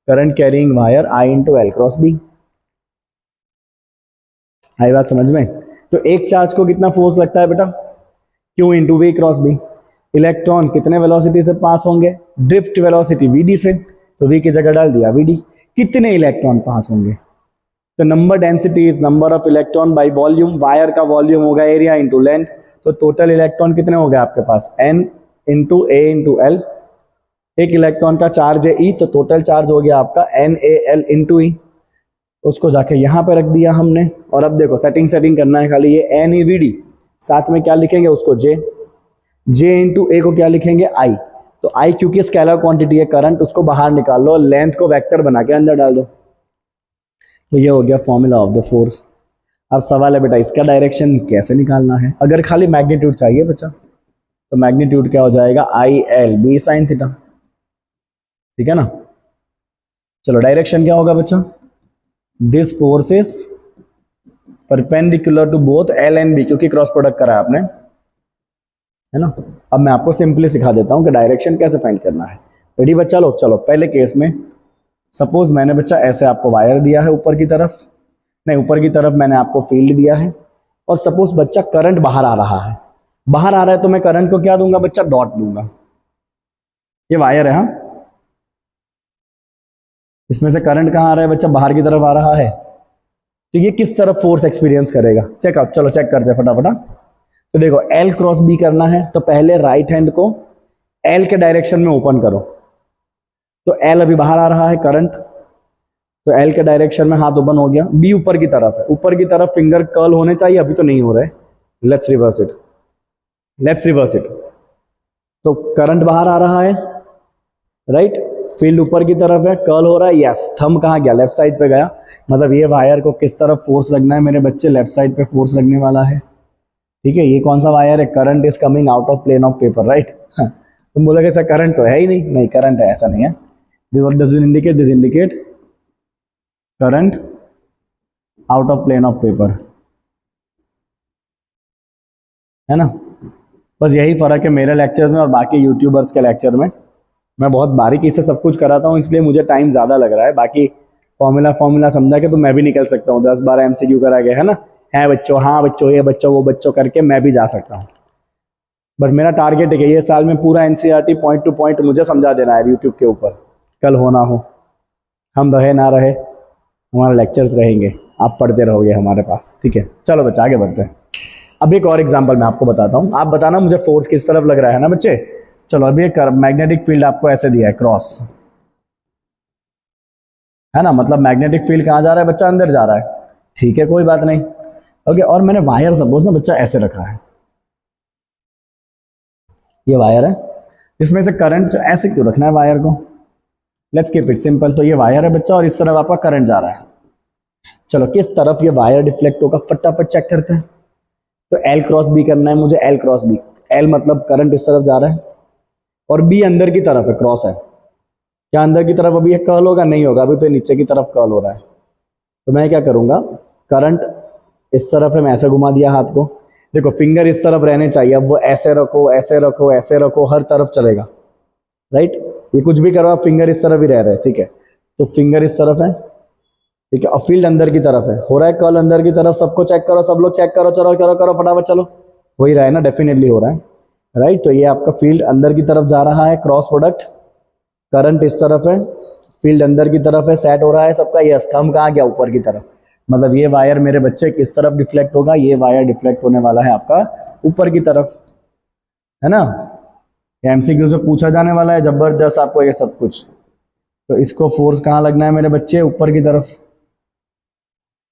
current carrying wire I into L cross B. आई बात समझ में? तो एक चार्ज को कितना फोर्स लगता है बेटा? Q into V cross B. Electron कितने वेलोसिटी से पास होंगे? ड्रिफ्ट वेलोसिटी VD से। तो V की जगह डाल दिया VD। कितने इलेक्ट्रॉन पास होंगे? तो number density is number of electron by volume. Wire का वॉल्यूम होगा एरिया इंटू लेंथ। तो टोटल इलेक्ट्रॉन कितने हो गए आपके पास? N इंटू ए इंटू एल। एक इलेक्ट्रॉन का चार्ज है E, तो टोटल चार्ज हो गया आपका NaL इंटू ई। उसको जाके यहाँ पे रख दिया हमने। और अब देखो सेटिंग करना है खाली, ये NEVD साथ में क्या लिखेंगे? उसको J इंटू ए को क्या लिखेंगे? I। तो I क्योंकि स्केलर क्वांटिटी है करंट, उसको बाहर निकाल लो, लेंथ को वेक्टर बना के अंदर डाल दो। तो ये हो गया फॉर्मूला ऑफ द फोर्स। अब सवाल है बेटा इसका डायरेक्शन कैसे निकालना है? अगर खाली मैग्नीट्यूड चाहिए बच्चा तो मैग्नीट्यूड क्या हो जाएगा? IL B साइन थीटा, ठीक है ना? चलो डायरेक्शन क्या होगा बच्चा? This force is perpendicular to both L and B, क्योंकि क्रॉस प्रोडक्ट करा है आपने, है ना? अब मैं आपको सिंपली सिखा देता हूं कि डायरेक्शन कैसे फाइंड करना है। रेडी बच्चा लोग? चलो पहले केस में सपोज मैंने बच्चा ऐसे आपको वायर दिया है ऊपर की तरफ, नहीं ऊपर की तरफ मैंने आपको फील्ड दिया है और सपोज बच्चा करंट बाहर आ रहा है। बाहर आ रहा है तो मैं करंट को क्या दूंगा बच्चा? डॉट दूंगा। ये वायर है, हाँ। इसमें से करंट कहाँ आ रहा है बच्चा? बाहर की तरफ आ रहा है। तो ये किस तरफ फोर्स एक्सपीरियंस करेगा, चेकआउट, चलो चेक करते हैं फटाफट। तो देखो एल क्रॉस बी करना है तो पहले राइट हैंड को एल के डायरेक्शन में ओपन करो। तो एल अभी बाहर आ रहा है करंट, तो एल के डायरेक्शन में हाथ ओपन हो गया। बी ऊपर की तरफ है, ऊपर की तरफ फिंगर कर्ल होने चाहिए, अभी तो नहीं हो रहे। Let's reverse it, let's reverse it. तो करंट बाहर आ रहा है, राइट, फील्ड ऊपर की तरफ है, कर्ल हो रहा है, यस। थंब कहाँ गया, लेफ्ट साइड पे गया। मतलब ये वायर को किस तरफ फोर्स लगना है मेरे बच्चे, लेफ्ट साइड पे फोर्स लगने वाला है, ठीक है। ये कौन सा वायर है, current is coming out of plane of paper, right. तुम बोलोगे सर करंट तो है ही नहीं, नहीं करंट है, ऐसा नहीं है। What does it indicate, this indicate current out of plane of paper, है ना। बस यही फर्क है मेरे लेक्चर्स में और बाकी यूट्यूबर्स के लेक्चर में। मैं बहुत बारीकी से सब कुछ कराता हूँ, इसलिए मुझे टाइम ज़्यादा लग रहा है। बाकी फॉर्मूला समझा के तो मैं भी निकल सकता हूँ, 10-12 MCQ करा के, है ना। है बच्चों, हाँ बच्चों, ये बच्चों वो बच्चों करके मैं भी जा सकता हूँ। बट मेरा टारगेट है कि ये साल में पूरा NCERT पॉइंट टू पॉइंट मुझे समझा देना है यूट्यूब के ऊपर। कल हो ना हो, हम रहे ना रहे, हमारे लेक्चर्स रहेंगे, आप पढ़ते रहोगे हमारे पास, ठीक है। चलो बच्चा आगे बढ़ते हैं। अब एक और एग्जांपल मैं आपको बताता हूँ, आप बताना मुझे फोर्स किस तरफ लग रहा है ना बच्चे। चलो अभी एक मैग्नेटिक फील्ड आपको ऐसे दिया है, क्रॉस, है ना। मतलब मैग्नेटिक फील्ड कहाँ जा रहा है बच्चा, अंदर जा रहा है, ठीक है, कोई बात नहीं, ओके। और मैंने वायर सपोज ना बच्चा ऐसे रखा है, ये वायर है, इसमें से करंट ऐसे क्यों रखना है वायर को, लेट्स कीप इट सिंपल। तो ये वायर है बच्चा और इस तरफ आपका करंट जा रहा है। चलो किस तरफ ये वायर डिफ्लेक्ट होगा फटाफट चेक करते हैं। तो एल क्रॉस बी करना है मुझे, एल क्रॉस बी। एल मतलब करंट इस तरफ जा रहा है और बी अंदर की तरफ है, क्रॉस है। क्या अंदर की तरफ अभी ये कर्ल होगा, नहीं होगा, अभी तो नीचे की तरफ कर्ल हो रहा है। तो मैं क्या करूंगा, करंट इस तरफ है, मैं ऐसे घुमा दिया हाथ को। देखो फिंगर इस तरफ रहने चाहिए, अब वो ऐसे रखो ऐसे रखो ऐसे रखो, हर तरफ चलेगा, राइट। ये कुछ भी करो आप, फिंगर इस तरफ ही रह रहे हैं, ठीक है। तो फिंगर इस तरफ है, ठीक है, और फील्ड अंदर की तरफ है, हो रहा है कर्ल अंदर की तरफ। सबको चेक करो, सब लोग चेक करो, चलो करो करो फटाफट, चलो हो ही रहा है ना, डेफिनेटली हो रहा है, राइट। तो ये आपका फील्ड अंदर की तरफ जा रहा है, क्रॉस प्रोडक्ट, करंट इस तरफ है, फील्ड अंदर की तरफ है, सेट हो रहा है सबका। ये स्तंभ कहाँ गया, ऊपर की तरफ। मतलब ये वायर मेरे बच्चे किस तरफ डिफ्लेक्ट होगा, ये वायर डिफ्लेक्ट होने वाला है आपका ऊपर की तरफ, है ना। MCQ से पूछा जाने वाला है जबरदस्त आपको ये सब कुछ। तो इसको फोर्स कहाँ लगना है मेरे बच्चे, ऊपर की तरफ।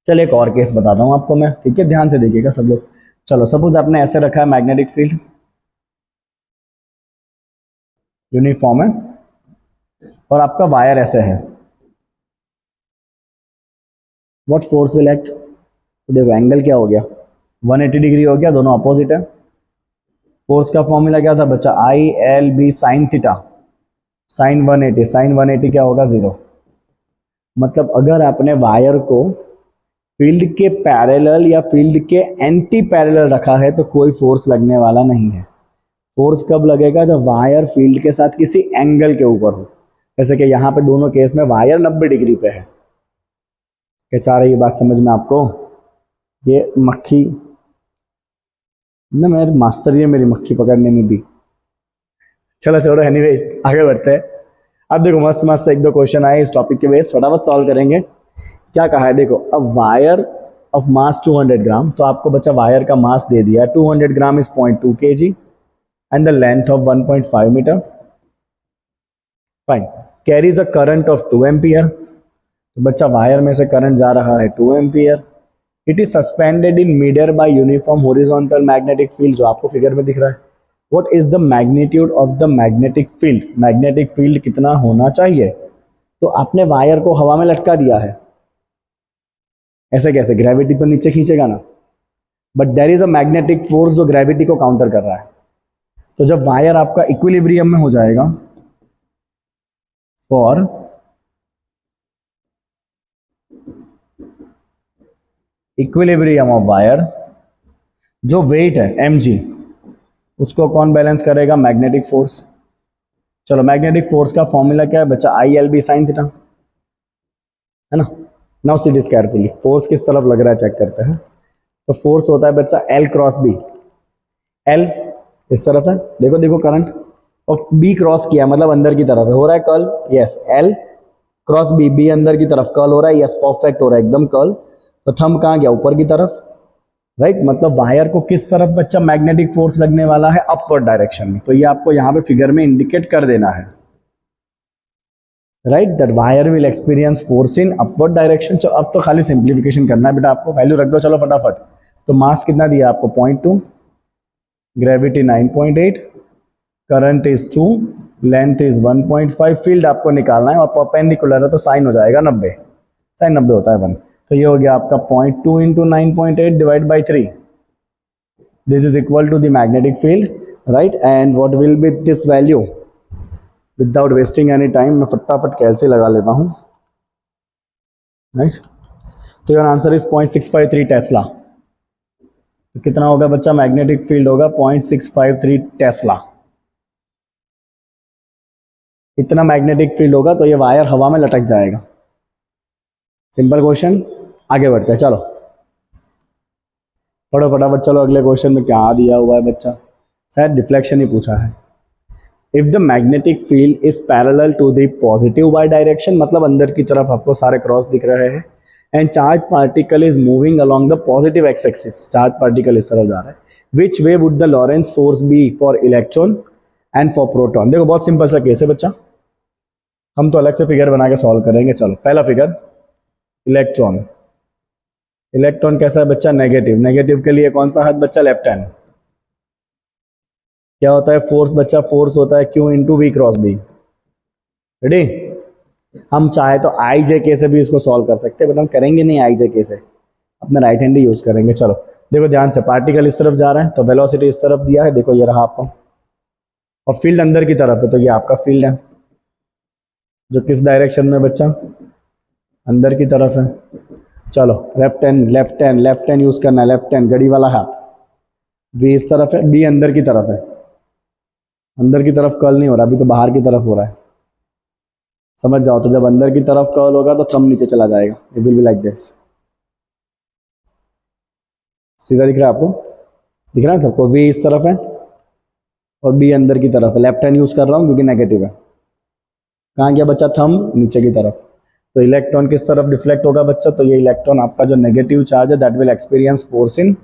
चल एक और केस बताता हूँ आपको मैं, ठीक है, ध्यान से देखिएगा सब लोग। चलो सपोज आपने ऐसे रखा है मैग्नेटिक फील्ड, यूनिफॉर्म है, और आपका वायर ऐसे है। व्हाट फोर्स विल एक्ट, तो देखो एंगल क्या हो गया, 180 डिग्री हो गया, दोनों अपोजिट है। फोर्स का फॉर्मूला क्या था बच्चा, ILB sine theta, sine 180, sine 180 क्या होगा, 0। मतलब अगर आपने वायर को फील्ड के पैरेलल या फील्ड के एंटी पैरेलल रखा है तो कोई फोर्स लगने वाला नहीं है। फोर्स कब लगेगा, जब वायर फील्ड के साथ किसी एंगल के ऊपर हो। जैसे कि यहाँ पे दोनों केस में वायर 90 डिग्री पे है। क्या चाह रही है बात समझ में आपको, ये मक्खी ना, मेरे मास्टर ही है मेरी मक्खी पकड़ने में भी। चलो छोड़ो, एनीवेज आगे बढ़ते हैं। अब देखो मस्त मस्त एक दो क्वेश्चन आए इस टॉपिक के बेस, फटाफट सॉल्व करेंगे। क्या कहा है देखो, अब वायर ऑफ मास 200 ग्राम, तो आपको बच्चा वायर का मास दे दिया है 200 gram is 0.2 kg and the length of 1.5 metre, fine. Carries a current of 2 ampere, तो बच्चा वायर में से करंट जा रहा है 2 ampere. It is suspended in mid air by uniform horizontal magnetic field, जो आपको फिगर में दिख रहा है। What is the magnitude of the magnetic field, magnetic field कितना होना चाहिए। तो आपने वायर को हवा में लटका दिया है, ऐसे कैसे, ग्रेविटी तो नीचे खींचेगा ना, but there is a magnetic force जो ग्रेविटी को काउंटर कर रहा है। तो जब वायर आपका इक्विलिब्रियम में हो जाएगा, फॉर इक्विलिब्रियम ऑफ वायर, जो वेट है mg, उसको कौन बैलेंस करेगा, मैग्नेटिक फोर्स। चलो मैग्नेटिक फोर्स का फॉर्मूला क्या है बच्चा, ILB साइन थीटा, है ना। Now see this carefully, force किस तरफ लग रहा है चेक करते हैं। तो फोर्स होता है बच्चा L क्रॉस B, L इस तरफ है, देखो देखो करंट, और B क्रॉस किया मतलब अंदर की तरफ है, हो रहा है curl, yes, L cross B, B अंदर की तरफ कर्ल हो रहा है, यस परफेक्ट हो रहा है एकदम कर्ल। तो थंब कहाँ गया, ऊपर की तरफ, राइट। मतलब वायर को किस तरफ बच्चा मैग्नेटिक फोर्स लगने वाला है, अपवर्ड डायरेक्शन में। तो ये आपको यहाँ पे फिगर में इंडिकेट कर देना है, right, that wire will experience force in upward direction. चलो अब तो खाली सिंप्लीफिकेशन करना है बेटा आपको, वैल्यू रख दो चलो फटाफट। तो मास कितना दिया आपको 0.2, gravity 9.8, current is 2, length is 1.5, field आपको निकालना है और परपेंडिकुलर है तो साइन हो जाएगा 90, साइन 90 होता है 1। तो ये हो गया आपका 0.2 into 9.8 divide by 3, this is equal to the magnetic field, right. And what will be this value, without wasting any time मैं फटाफट कैलसी लगा लेता हूँ, राइट। तो योर आंसर इज 0.653 टेस्ला। तो कितना होगा बच्चा, मैग्नेटिक फील्ड होगा 0.653 टेस्ला। इतना मैग्नेटिक फील्ड होगा तो ये वायर हवा में लटक जाएगा। सिंपल क्वेश्चन, आगे बढ़ते हैं, चलो पढ़ो फटाफट। चलो अगले क्वेश्चन में क्या दिया हुआ है बच्चा, शायद डिफ्लेक्शन ही पूछा है। If the magnetic field is parallel to the positive Y direction, मतलब अंदर की तरफ आपको सारे क्रॉस दिख रहे हैं, and charge particle is moving along the positive x axis, charge particle इस तरफ जा रहा है, which way would the Lorentz force be for electron and for proton. देखो बहुत सिंपल सा केस है बच्चा, हम तो अलग से फिगर बना के सॉल्व करेंगे। चलो पहला फिगर, इलेक्ट्रॉन, इलेक्ट्रॉन कैसा है बच्चा, नेगेटिव, नेगेटिव के लिए कौन सा हाथ बच्चा, लेफ्ट हैंड। क्या होता है फोर्स बच्चा, फोर्स होता है Q into V cross B, ready. हम चाहे तो आई जे के से भी इसको सॉल्व कर सकते हैं, बट हम करेंगे नहीं आई जे के से, अपने राइट हैंड ही यूज करेंगे। चलो देखो ध्यान से, पार्टिकल इस तरफ जा रहा है तो वेलोसिटी इस तरफ दिया है, देखो ये रहा आपको, और फील्ड अंदर की तरफ है तो ये आपका फील्ड है, जो किस डायरेक्शन में बच्चा, अंदर की तरफ है। चलो left hand, left hand, left hand use करना है, लेफ्ट हैंड घड़ी वाला हाथ, वी इस तरफ है, बी अंदर की तरफ है, अंदर की तरफ कर्ल नहीं हो रहा, अभी तो बाहर की तरफ हो रहा है, समझ जाओ। तो जब अंदर की तरफ कर्ल होगा तो थंब नीचे चला जाएगा, it will be like this. सीधा दिख रहा है आपको, दिख रहा है सबको, वी इस तरफ है और बी अंदर की तरफ है, लेफ्ट हैंड यूज कर रहा हूँ क्योंकि नेगेटिव है। कहाँ गया बच्चा, थंब नीचे की तरफ। तो इलेक्ट्रॉन किस तरफ डिफ्लेक्ट होगा बच्चा, तो ये इलेक्ट्रॉन आपका जो नेगेटिव चार्ज है that will experience force in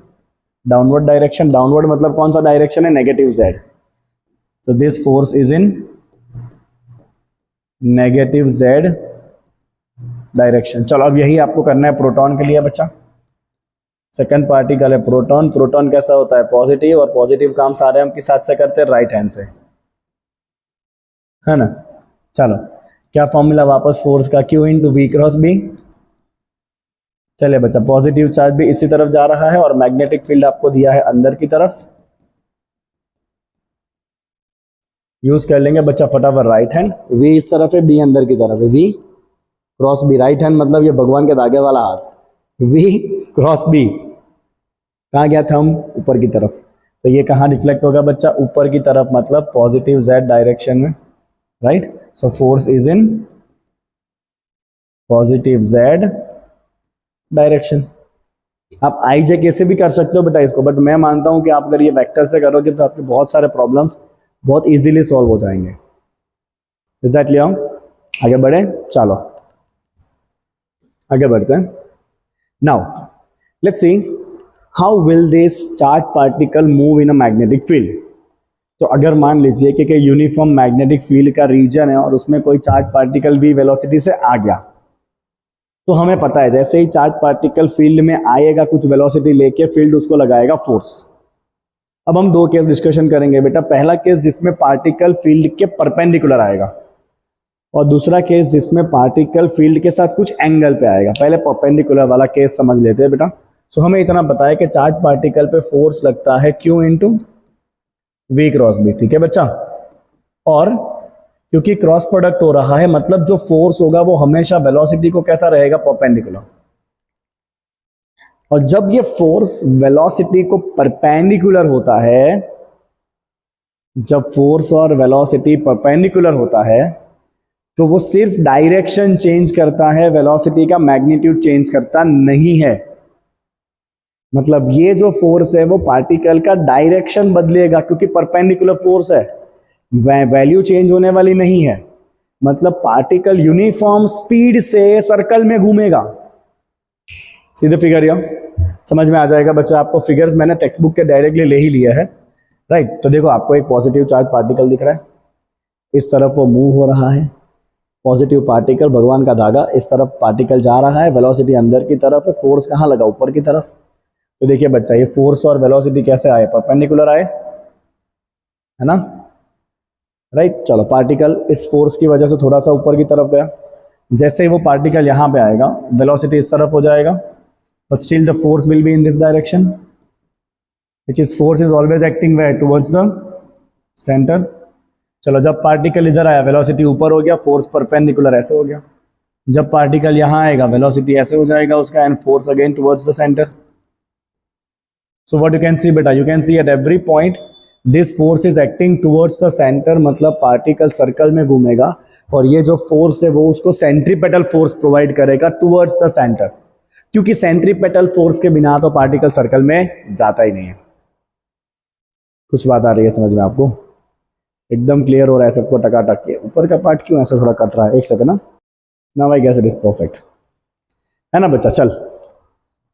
downward direction. Downward मतलब कौन सा डायरेक्शन है, नेगेटिव जेड। तो this force is in negative Z direction. चलो अब यही आपको करना है प्रोटॉन के लिए बच्चा। सेकंड पार्टिकल है प्रोटॉन, प्रोटॉन कैसा होता है, पॉजिटिव, और पॉजिटिव काम सारे हम किस हाथ से करते हैं, राइट हैंड से, है ना। चलो क्या फॉर्मूला वापस फोर्स का, Q into V cross B. चलिए बच्चा, पॉजिटिव चार्ज भी इसी तरफ जा रहा है और मैग्नेटिक फील्ड आपको दिया है अंदर की तरफ, यूज कर लेंगे बच्चा फटाफट राइट हैंड, वी इस तरफ है, बी अंदर की तरफ है, V cross B, right hand मतलब ये भगवान के धागे वाला हाथ, वी क्रॉस बी। कहाँ गया थंब, ऊपर की तरफ। तो ये कहाँ रिफ्लेक्ट होगा बच्चा, ऊपर की तरफ, मतलब पॉजिटिव जेड डायरेक्शन में, right. So force is in positive Z direction. आप आई जे कैसे भी कर सकते हो बेटा इसको, बट मैं मानता हूं कि आप अगर ये वेक्टर से करोगे तो आपके बहुत सारे प्रॉब्लम्स बहुत इजीली सॉल्व हो जाएंगे। Is that clear? आगे बढ़े, चलो आगे बढ़ते हैं। Now let's see how will this charge particle move in a magnetic field. तो अगर मान लीजिए कि यूनिफॉर्म मैग्नेटिक फील्ड का रीजन है और उसमें कोई चार्ज पार्टिकल भी वेलोसिटी से आ गया, तो हमें पता है जैसे ही चार्ज पार्टिकल फील्ड में आएगा कुछ वेलोसिटी लेके, फील्ड उसको लगाएगा फोर्स। अब हम दो केस डिस्कशन करेंगे बेटा। पहला केस जिसमें पार्टिकल फील्ड के परपेंडिकुलर आएगा, और दूसरा केस जिसमें पार्टिकल फील्ड के साथ कुछ एंगल पे आएगा। पहले परपेंडिकुलर वाला केस समझ लेते हैं बेटा। सो हमें इतना पता है कि चार्ज पार्टिकल पे फोर्स लगता है Q into V cross B, ठीक है बच्चा। और क्योंकि क्रॉस प्रोडक्ट हो रहा है, मतलब जो फोर्स होगा वो हमेशा वेलोसिटी को कैसा रहेगा, परपेंडिकुलर। और जब ये फोर्स वेलोसिटी को परपेंडिकुलर होता है, जब फोर्स और वेलोसिटी परपेंडिकुलर होता है तो वो सिर्फ डायरेक्शन चेंज करता है, वेलोसिटी का मैग्नीट्यूड चेंज करता नहीं है। मतलब ये जो फोर्स है वो पार्टिकल का डायरेक्शन बदलेगा, क्योंकि परपेंडिकुलर फोर्स है, वैल्यू चेंज होने वाली नहीं है। मतलब पार्टिकल यूनिफॉर्म स्पीड से सर्कल में घूमेगा। सी द फिगर या समझ में आ जाएगा बच्चा आपको। फिगर्स मैंने टेक्स्ट बुक के डायरेक्टली ले ही लिया है, राइट। तो देखो आपको एक पॉजिटिव चार्ज पार्टिकल दिख रहा है, इस तरफ वो मूव हो रहा है, पॉजिटिव पार्टिकल भगवान का धागा, इस तरफ पार्टिकल जा रहा है, वेलोसिटी अंदर की तरफ है, फोर्स कहाँ लगा, ऊपर की तरफ। तो देखिए बच्चा ये फोर्स और वेलोसिटी कैसे आए, परपेंडिकुलर आए, है ना, राइट। चलो पार्टिकल इस फोर्स की वजह से थोड़ा सा ऊपर की तरफ गया, जैसे ही वो पार्टिकल यहाँ पे आएगा वेलोसिटी इस तरफ हो जाएगा, but still the force will be in this direction, which is force is always acting where towards the centre. चलो जब पार्टिकल इधर आया वेलोसिटी ऊपर हो गया, फोर्स परपेंडिकुलर ऐसे हो गया। जब पार्टिकल यहाँ आएगा वेलोसिटी ऐसे हो जाएगा उसका, and force again towards the centre. So what you can see बेटा, you can see at every point this force is acting towards the centre, मतलब पार्टिकल सर्कल में घूमेगा और ये जो फोर्स है वो उसको सेंट्रीपेटल फोर्स प्रोवाइड करेगा टुवर्ड्स द सेंटर, क्योंकि सेंट्रीपेटल फोर्स के बिना तो पार्टिकल सर्कल में जाता ही नहीं है। कुछ बात आ रही है समझ में आपको, एकदम क्लियर हो रहा है सबको टकाटक के। ऊपर का पार्ट क्यों ऐसा थोड़ा कट रहा है, एक सेकंड ना भाई, गैस इट इज परफेक्ट, है ना बच्चा। चल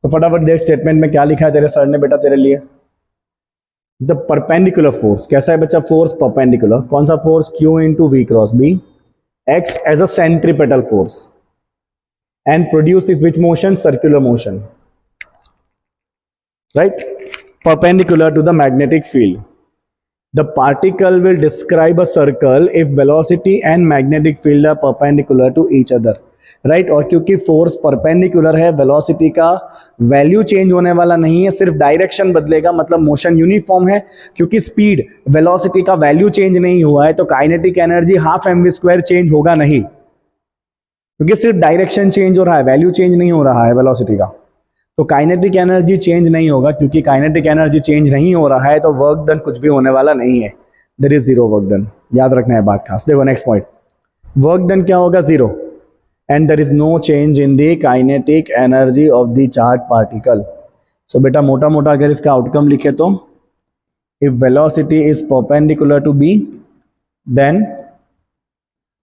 तो फटाफट देख स्टेटमेंट में क्या लिखा है तेरे सर ने बेटा तेरे लिए। द परपेंडिकुलर फोर्स, कैसा है बच्चा फोर्स, परपेंडिकुलर। कौन सा force, Q into V cross B, acts as a centripetal force and produce which motion, circular motion, right, perpendicular to the magnetic field. The particle will describe a circle if velocity and magnetic field are perpendicular to each other, right। और क्योंकि force perpendicular है, velocity का value change होने वाला नहीं है, सिर्फ direction बदलेगा, मतलब मोशन यूनिफॉर्म है। क्योंकि स्पीड वेलोसिटी का वैल्यू चेंज नहीं हुआ है तो kinetic energy half mv² change होगा नहीं, क्योंकि सिर्फ डायरेक्शन चेंज हो रहा है, वैल्यू चेंज नहीं हो रहा है वेलोसिटी का। तो काइनेटिक एनर्जी चेंज नहीं होगा, क्योंकि काइनेटिक एनर्जी चेंज नहीं हो रहा है तो वर्क डन कुछ भी होने वाला नहीं है, there is zero work done. याद रखना है बात खास। देखो नेक्स्ट पॉइंट, वर्क डन क्या होगा, zero, and there is no change in the kinetic energy of the charge particle. So बेटा मोटा मोटा अगर इसका आउटकम लिखे तो, if velocity is perpendicular to B, then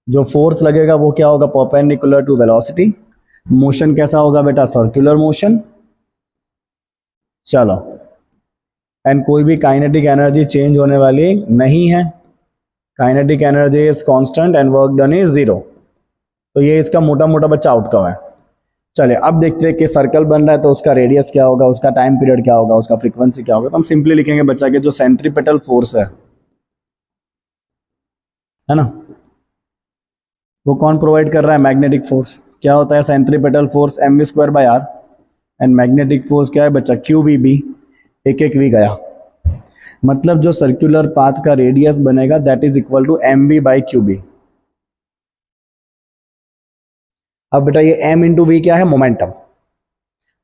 जो फोर्स लगेगा वो क्या होगा, परपेंडिकुलर टू वेलोसिटी। मोशन कैसा होगा बेटा, सर्कुलर मोशन। चलो, एंड कोई भी काइनेटिक एनर्जी चेंज होने वाली नहीं है, kinetic energy is constant and work done is zero. तो ये इसका मोटा मोटा बच्चा आउटकम है। चलिए अब देखते हैं कि सर्कल बन रहा है तो उसका रेडियस क्या होगा, उसका टाइम पीरियड क्या होगा, उसका फ्रीक्वेंसी क्या होगा। तो हम सिंपली लिखेंगे बच्चा के जो सेंट्रीपेटल फोर्स है ना, वो कौन प्रोवाइड कर रहा है, मैग्नेटिक फोर्स। क्या होता है centripetal force, mv²/r, and magnetic force क्या है बच्चा, QVB, एक एक वी गया, मतलब जो सर्कुलर पाथ का रेडियस बनेगा that is equal to mv/qb। अब बेटा ये m इंटू वी क्या है, मोमेंटम।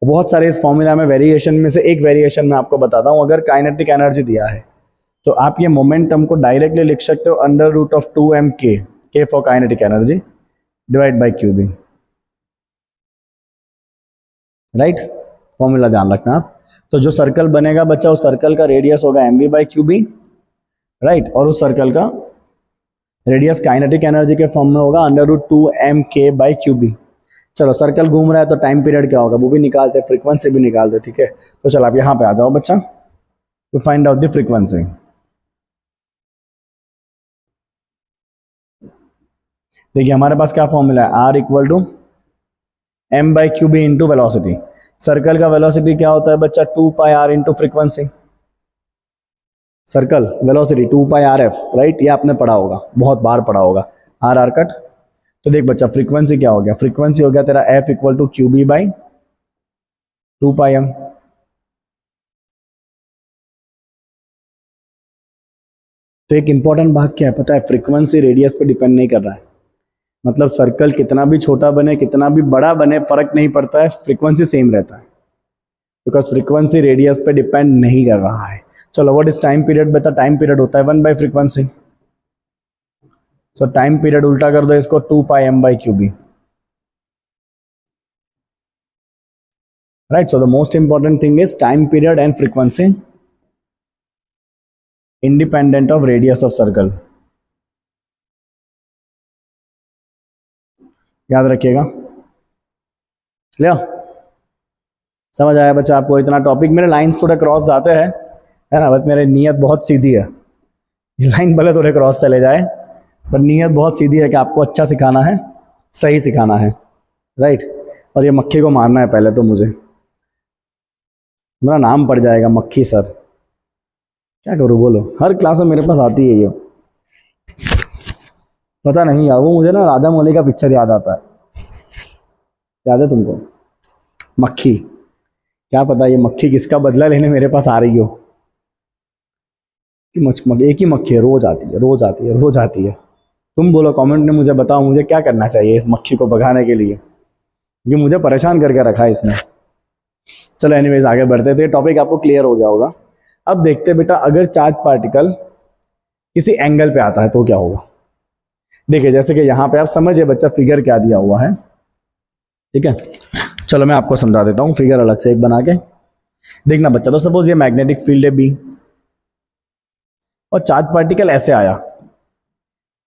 बहुत सारे इस फॉर्मूला में वेरिएशन में से एक वेरिएशन में आपको बताता हूं, अगर काइनेटिक एनर्जी दिया है तो आप ये मोमेंटम को डायरेक्टली लिख सकते हो √2mk, k for kinetic energy, divide by QB, right. Formula ध्यान रखना आप। तो जो सर्कल बनेगा बच्चा, उस सर्कल का रेडियस होगा mv/qb, राइट, और उस सर्कल का रेडियस काइनेटिक एनर्जी के फॉर्म में होगा √2mk/qb। चलो सर्कल घूम रहा है तो टाइम पीरियड क्या होगा वो भी निकालते, फ्रीक्वेंसी भी निकालते, ठीक है। तो चलो आप यहाँ पे आ जाओ बच्चा, to find out the frequency. देखिए हमारे पास क्या फॉर्मूला है, R equal to m/qb into velocity. Circle का वेलोसिटी क्या होता है बच्चा, 2πr into frequency. Circle velocity 2πrf, right, ये आपने पढ़ा होगा, बहुत बार पढ़ा होगा, R कट। तो देख बच्चा फ्रीक्वेंसी क्या हो गया, फ्रीक्वेंसी हो गया तेरा f इक्वल टू QB/2πm। तो एक इंपॉर्टेंट बात क्या है पता है, फ्रीक्वेंसी रेडियस पे डिपेंड नहीं कर रहा है, मतलब सर्कल कितना भी छोटा बने कितना भी बड़ा बने फर्क नहीं पड़ता है, फ्रीक्वेंसी सेम रहता है, बिकॉज फ्रीक्वेंसी रेडियस पे डिपेंड नहीं कर रहा है। चलो व्हाट इज टाइम पीरियड बेटा, टाइम पीरियड होता है 1/फ्रीक्वेंसी। सो टाइम पीरियड उल्टा कर दो इसको, 2πm/qb, right. So the most important thing is time period and frequency independent of radius of circle, याद रखिएगा। क्लियर। समझ आया बच्चा आपको इतना टॉपिक? मेरे लाइंस थोड़े क्रॉस जाते हैं, है ना, बट मेरी नीयत बहुत सीधी है। ये लाइन भले थोड़े क्रॉस चले जाए, पर नीयत बहुत सीधी है कि आपको अच्छा सिखाना है, सही सिखाना है, राइट। और ये मक्खी को मारना है पहले तो मुझे, मेरा नाम पड़ जाएगा मक्खी सर। क्या करूँ बोलो, हर क्लास में मेरे पास आती है ये, पता नहीं यार, वो मुझे ना राधा मौली का पिक्चर याद आता है। याद है तुमको? मक्खी, क्या पता ये मक्खी किसका बदला लेने मेरे पास आ रही हो। कि एक ही मक्खी है, रोज आती है, रोज आती है, रोज आती है। तुम बोलो कमेंट में, मुझे बताओ मुझे क्या करना चाहिए इस मक्खी को भगाने के लिए, ये मुझे परेशान करके रखा है इसने। चलो एनीवेज आगे बढ़ते थे, टॉपिक आपको क्लियर हो गया होगा। अब देखते हैं बेटा, अगर चार्ज पार्टिकल किसी एंगल पे आता है तो क्या होगा। देखिए जैसे कि यहाँ पे आप समझिए बच्चा, फिगर क्या दिया हुआ है, ठीक है। चलो मैं आपको समझा देता हूँ फिगर अलग से एक बना के। देखना बच्चा, तो सपोज ये मैग्नेटिक फील्ड है बी, और चार्ज पार्टिकल ऐसे आया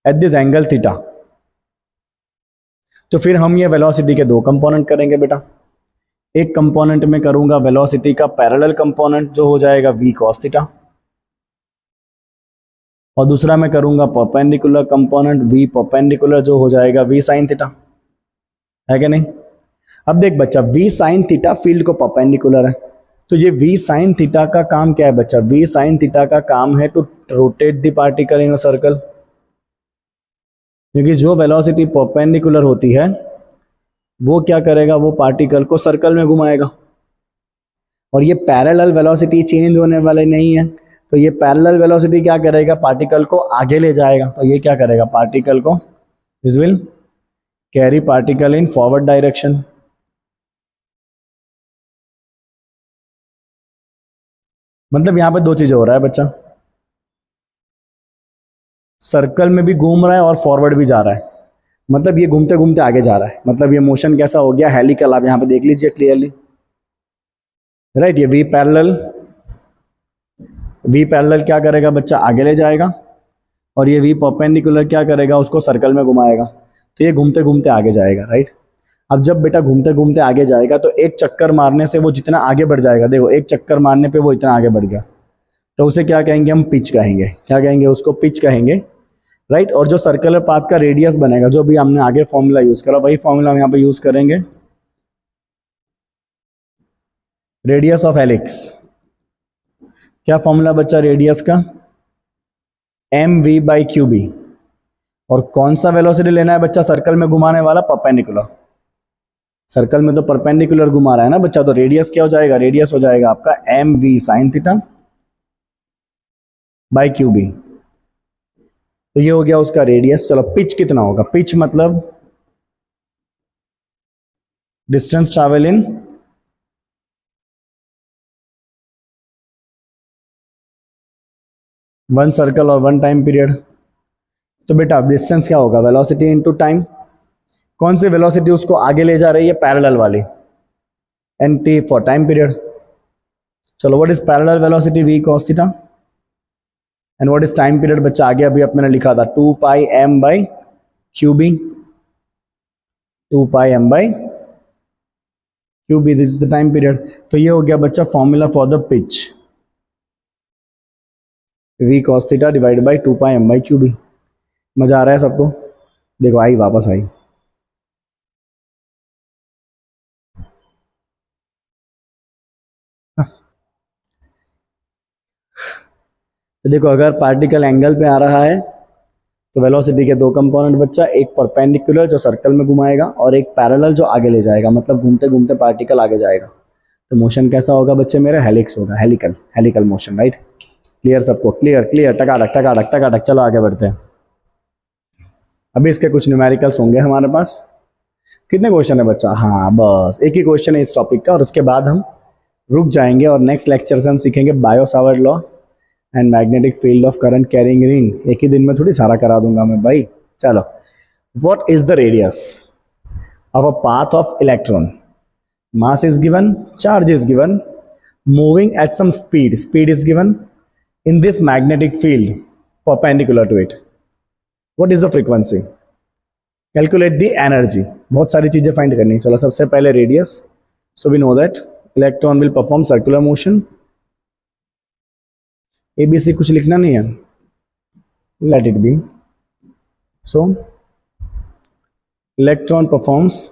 एट दिस एंगल थीटा, तो फिर हम ये वेलोसिटी के दो कंपोनेंट करेंगे बेटा। एक कंपोनेंट में करूंगा वेलोसिटी का पैरेलल कंपोनेंट जो हो जाएगा v cos थीटा, और दूसरा मैं करूंगा परपेंडिकुलर कंपोनेंट v परपेंडिकुलर जो हो जाएगा v sin थीटा, है कि नहीं। अब देख बच्चा, v sin थीटा फील्ड को परपेंडिकुलर है, तो ये v sin थीटा का काम क्या है बच्चा, v sin थीटा का काम है to rotate the particle in a circle, क्योंकि जो वेलोसिटी परपेंडिकुलर होती है वो क्या करेगा, वो पार्टिकल को सर्कल में घुमाएगा। और ये पैरेलल वेलोसिटी चेंज होने वाले नहीं है, तो ये पैरेलल वेलोसिटी क्या करेगा, पार्टिकल को आगे ले जाएगा। तो ये क्या करेगा, पार्टिकल को, this will carry particle in forward direction. मतलब यहां पे दो चीजें हो रहा है बच्चा, सर्कल में भी घूम रहा है और फॉरवर्ड भी जा रहा है, मतलब ये घूमते घूमते आगे जा रहा है। मतलब ये मोशन कैसा हो गया, हेलिकल। आप यहां पे देख लीजिए क्लियरली, राइट। ये वी पैरेलल क्या करेगा बच्चा, आगे ले जाएगा, और ये वी परपेंडिकुलर क्या करेगा, उसको सर्कल में घुमाएगा। तो ये घूमते घूमते आगे जाएगा, राइट। अब जब बेटा घूमते घूमते आगे जाएगा, तो एक चक्कर मारने से वो जितना आगे बढ़ जाएगा, देखो एक चक्कर मारने पे वो इतना आगे बढ़ गया, तो उसे क्या कहेंगे, हम पिच कहेंगे। क्या कहेंगे, उसको पिच कहेंगे, राइट। और जो सर्कुलर पाथ का रेडियस बनेगा, जो भी हमने आगे फॉर्मूला यूज करा, वही फॉर्मूला हम यहाँ पे यूज करेंगे, रेडियस ऑफ हेलिक्स। क्या फॉर्मूला बच्चा रेडियस का, M V by Q B. और कौन सा वेलोसिटी लेना है बच्चा, सर्कल में घुमाने वाला, परपेंडिकुलर। सर्कल में तो परपेंडिकुलर घुमा रहा है ना बच्चा, तो रेडियस क्या हो जाएगा, रेडियस हो जाएगा आपका M V sine theta by Q B. तो ये हो गया उसका रेडियस। चलो पिच कितना होगा, पिच मतलब distance travel in one circle और वन टाइम पीरियड। तो बेटा डिस्टेंस क्या होगा, वेलोसिटी इनटू टाइम। कौन सी वेलोसिटी उसको आगे ले जा रही है, पैरेलल वाली, n T for time period. चलो what is parallel velocity, v cos theta, and what is time period बच्चा, आगे अभी मैंने लिखा था 2 pi m by Q B, 2 pi m by Q B, this is the time period. तो ये हो गया बच्चा formula for the pitch, v cos theta divide by 2 pi m by Q B. मजा आ रहा है सबको? देखो आई वापस आई। तो देखो अगर पार्टिकल एंगल पे आ रहा है तो वेलोसिटी के दो कंपोनेंट बच्चा, एक परपेंडिकुलर जो सर्कल में घुमाएगा, और एक पैरेलल जो आगे ले जाएगा, मतलब घूमते घूमते पार्टिकल आगे जाएगा। तो मोशन कैसा होगा बच्चे मेरे, हेलिक्स होगा, helical, helical motion, right. Clear सबको, क्लियर क्लियर, टकाटक टकाटक टकाटक। चलो आगे बढ़ते हैं। अभी इसके कुछ न्यूमेरिकल्स होंगे हमारे पास। कितने क्वेश्चन है बच्चा, हाँ बस एक ही क्वेश्चन है इस टॉपिक का, और उसके बाद हम रुक जाएंगे और नेक्स्ट लेक्चर से हम सीखेंगे Biot Savart law and magnetic field of current carrying ring. एक ही दिन में थोड़ी सारा करा दूंगा मैं भाई। चलो, what is the radius of a path of electron, mass is given, charge is given, moving at some speed, speed is given in this magnetic field perpendicular to it, what is the frequency, calculate the energy. बहुत सारी चीजें find करनी है। चलो सबसे पहले radius, so we know that electron will perform circular motion. ABC कुछ लिखना नहीं है, let it be. So electron performs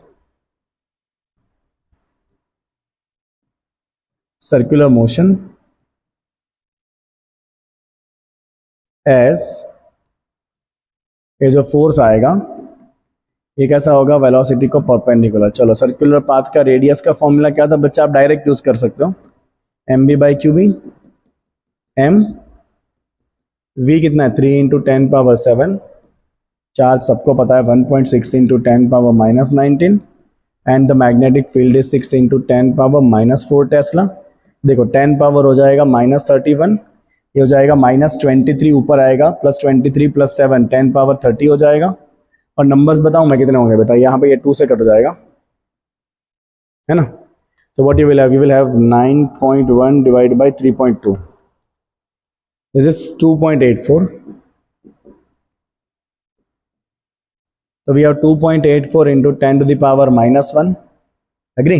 circular motion S, ये जो फोर्स आएगा ये कैसा होगा, वेलोसिटी को परपेंडिकुलर। चलो सर्कुलर पाथ का रेडियस का फॉर्मूला क्या था बच्चा, आप डायरेक्ट यूज कर सकते हो, mv/qb। m v कितना है 3 × 10⁻⁷, चार्ज सबको पता है 1.6 × 10⁻⁻19 and the magnetic field is 6 × 10⁻⁻4 Tesla. देखो 10 पावर हो जाएगा -31, ये हो जाएगा -23 ऊपर आएगा, +23 + 7 10⁻30 हो जाएगा। और नंबर्स बताऊं मैं कितने होंगे बेटा, यहाँ पे ये 2 से कट हो जाएगा, है ना। तो what you will have 9.1 divide by 3.2, this is 2.84। तो वी हैव 2.84 × 10⁻⁻1, एग्री,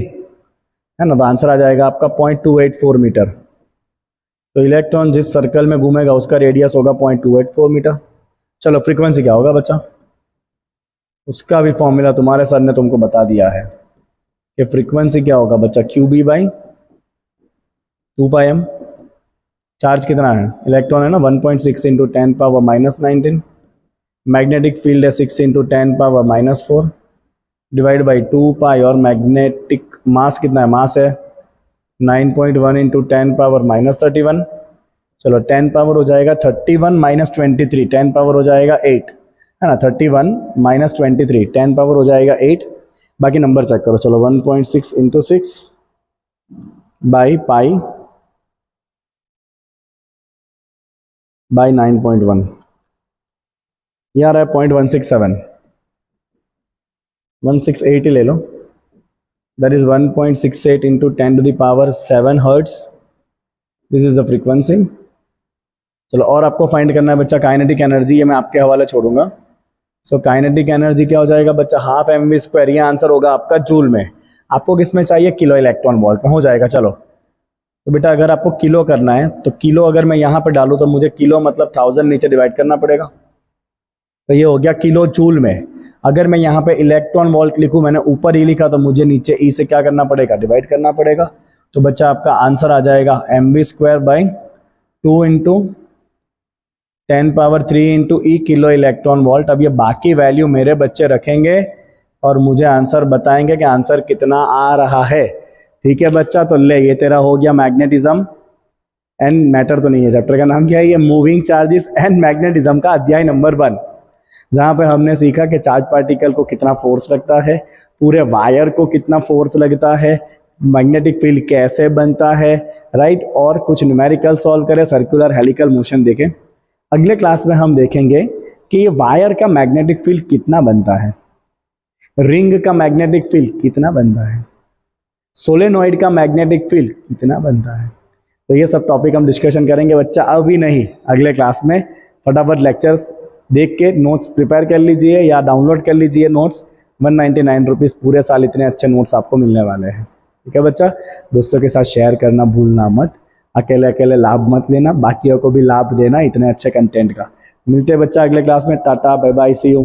है ना। तो आंसर आ जाएगा आपका 0.284 मीटर। तो इलेक्ट्रॉन जिस सर्कल में घूमेगा उसका रेडियस होगा 0.284 मीटर। चलो फ्रीक्वेंसी क्या होगा बच्चा, उसका भी फॉर्मूला तुम्हारे सर ने तुमको बता दिया है कि फ्रीक्वेंसी क्या होगा बच्चा, QB/2πm। चार्ज कितना है, इलेक्ट्रॉन है ना 1.6 × 10⁻⁻19, मैग्नेटिक फील्ड है 6 × 10⁻⁻4 डिवाइड बाई 2π, और मैग्नेटिक मास कितना है, मास है 9.1 × 10⁻⁻31। चलो 10 पावर हो जाएगा 31 - 23, 10 पावर हो जाएगा 8, है ना। 31 - 23 10 पावर हो जाएगा 8। बाकी नंबर चेक करो, चलो 1.6 × 6 बाई पाई बाई 9.1, ये आ रहा है 0.167, 168 ही ले लो, दैट इज 1.68 × 10⁻7 hertz, this is the frequency. चलो और आपको फाइंड करना है बच्चा काइनेटिक एनर्जी, ये मैं आपके हवाले छोड़ूंगा। सो काइनेटिक एनर्जी क्या हो जाएगा बच्चा, ½ mv², ये आंसर होगा आपका जूल में। आपको किस में चाहिए, किलो इलेक्ट्रॉन वोल्ट में हो जाएगा। चलो तो बेटा अगर आपको किलो करना है तो किलो अगर मैं यहाँ पे डालूँ तो मुझे किलो मतलब 1000 नीचे डिवाइड करना पड़ेगा, तो ये हो गया किलो जूल में। अगर मैं यहाँ पे इलेक्ट्रॉन वोल्ट लिखूँ, मैंने ऊपर ही लिखा, तो मुझे नीचे ई से क्या करना पड़ेगा, डिवाइड करना पड़ेगा। तो बच्चा आपका आंसर आ जाएगा mv²/2 × 10⁻³ × E kilo electron volt. अब ये बाकी वैल्यू मेरे बच्चे रखेंगे और मुझे आंसर बताएंगे कि आंसर कितना आ रहा है। ठीक है बच्चा, तो ले ये तेरा हो गया मैग्नेटिज्म एंड मैटर, तो नहीं है चैप्टर का नाम, क्या है ये, मूविंग चार्जेस एंड मैग्नेटिज्म का अध्याय नंबर 1, जहाँ पे हमने सीखा कि चार्ज पार्टिकल को कितना फोर्स लगता है, पूरे वायर को कितना फोर्स लगता है, मैग्नेटिक फील्ड कैसे बनता है, राइट, और कुछ न्यूमेरिकल सॉल्व करें, सर्कुलर हेलिकल मोशन देखें। अगले क्लास में हम देखेंगे कि ये वायर का मैग्नेटिक फील्ड कितना बनता है, रिंग का मैग्नेटिक फील्ड कितना बनता है, सोलेनॉइड का मैग्नेटिक फील्ड कितना बनता है। तो ये सब टॉपिक हम डिस्कशन करेंगे बच्चा, अभी नहीं, अगले क्लास में। फटाफट लेक्चर्स देख के नोट्स प्रिपेयर कर लीजिए या डाउनलोड कर लीजिए नोट्स, 199 रुपीज़, पूरे साल इतने अच्छे नोट्स आपको मिलने वाले हैं। ठीक है बच्चा, दोस्तों के साथ शेयर करना भूलना मत, अकेले अकेले लाभ मत लेना, बाकियों को भी लाभ देना इतने अच्छे कंटेंट का। मिलते हैं बच्चा अगले क्लास में, tata bye bye, see you.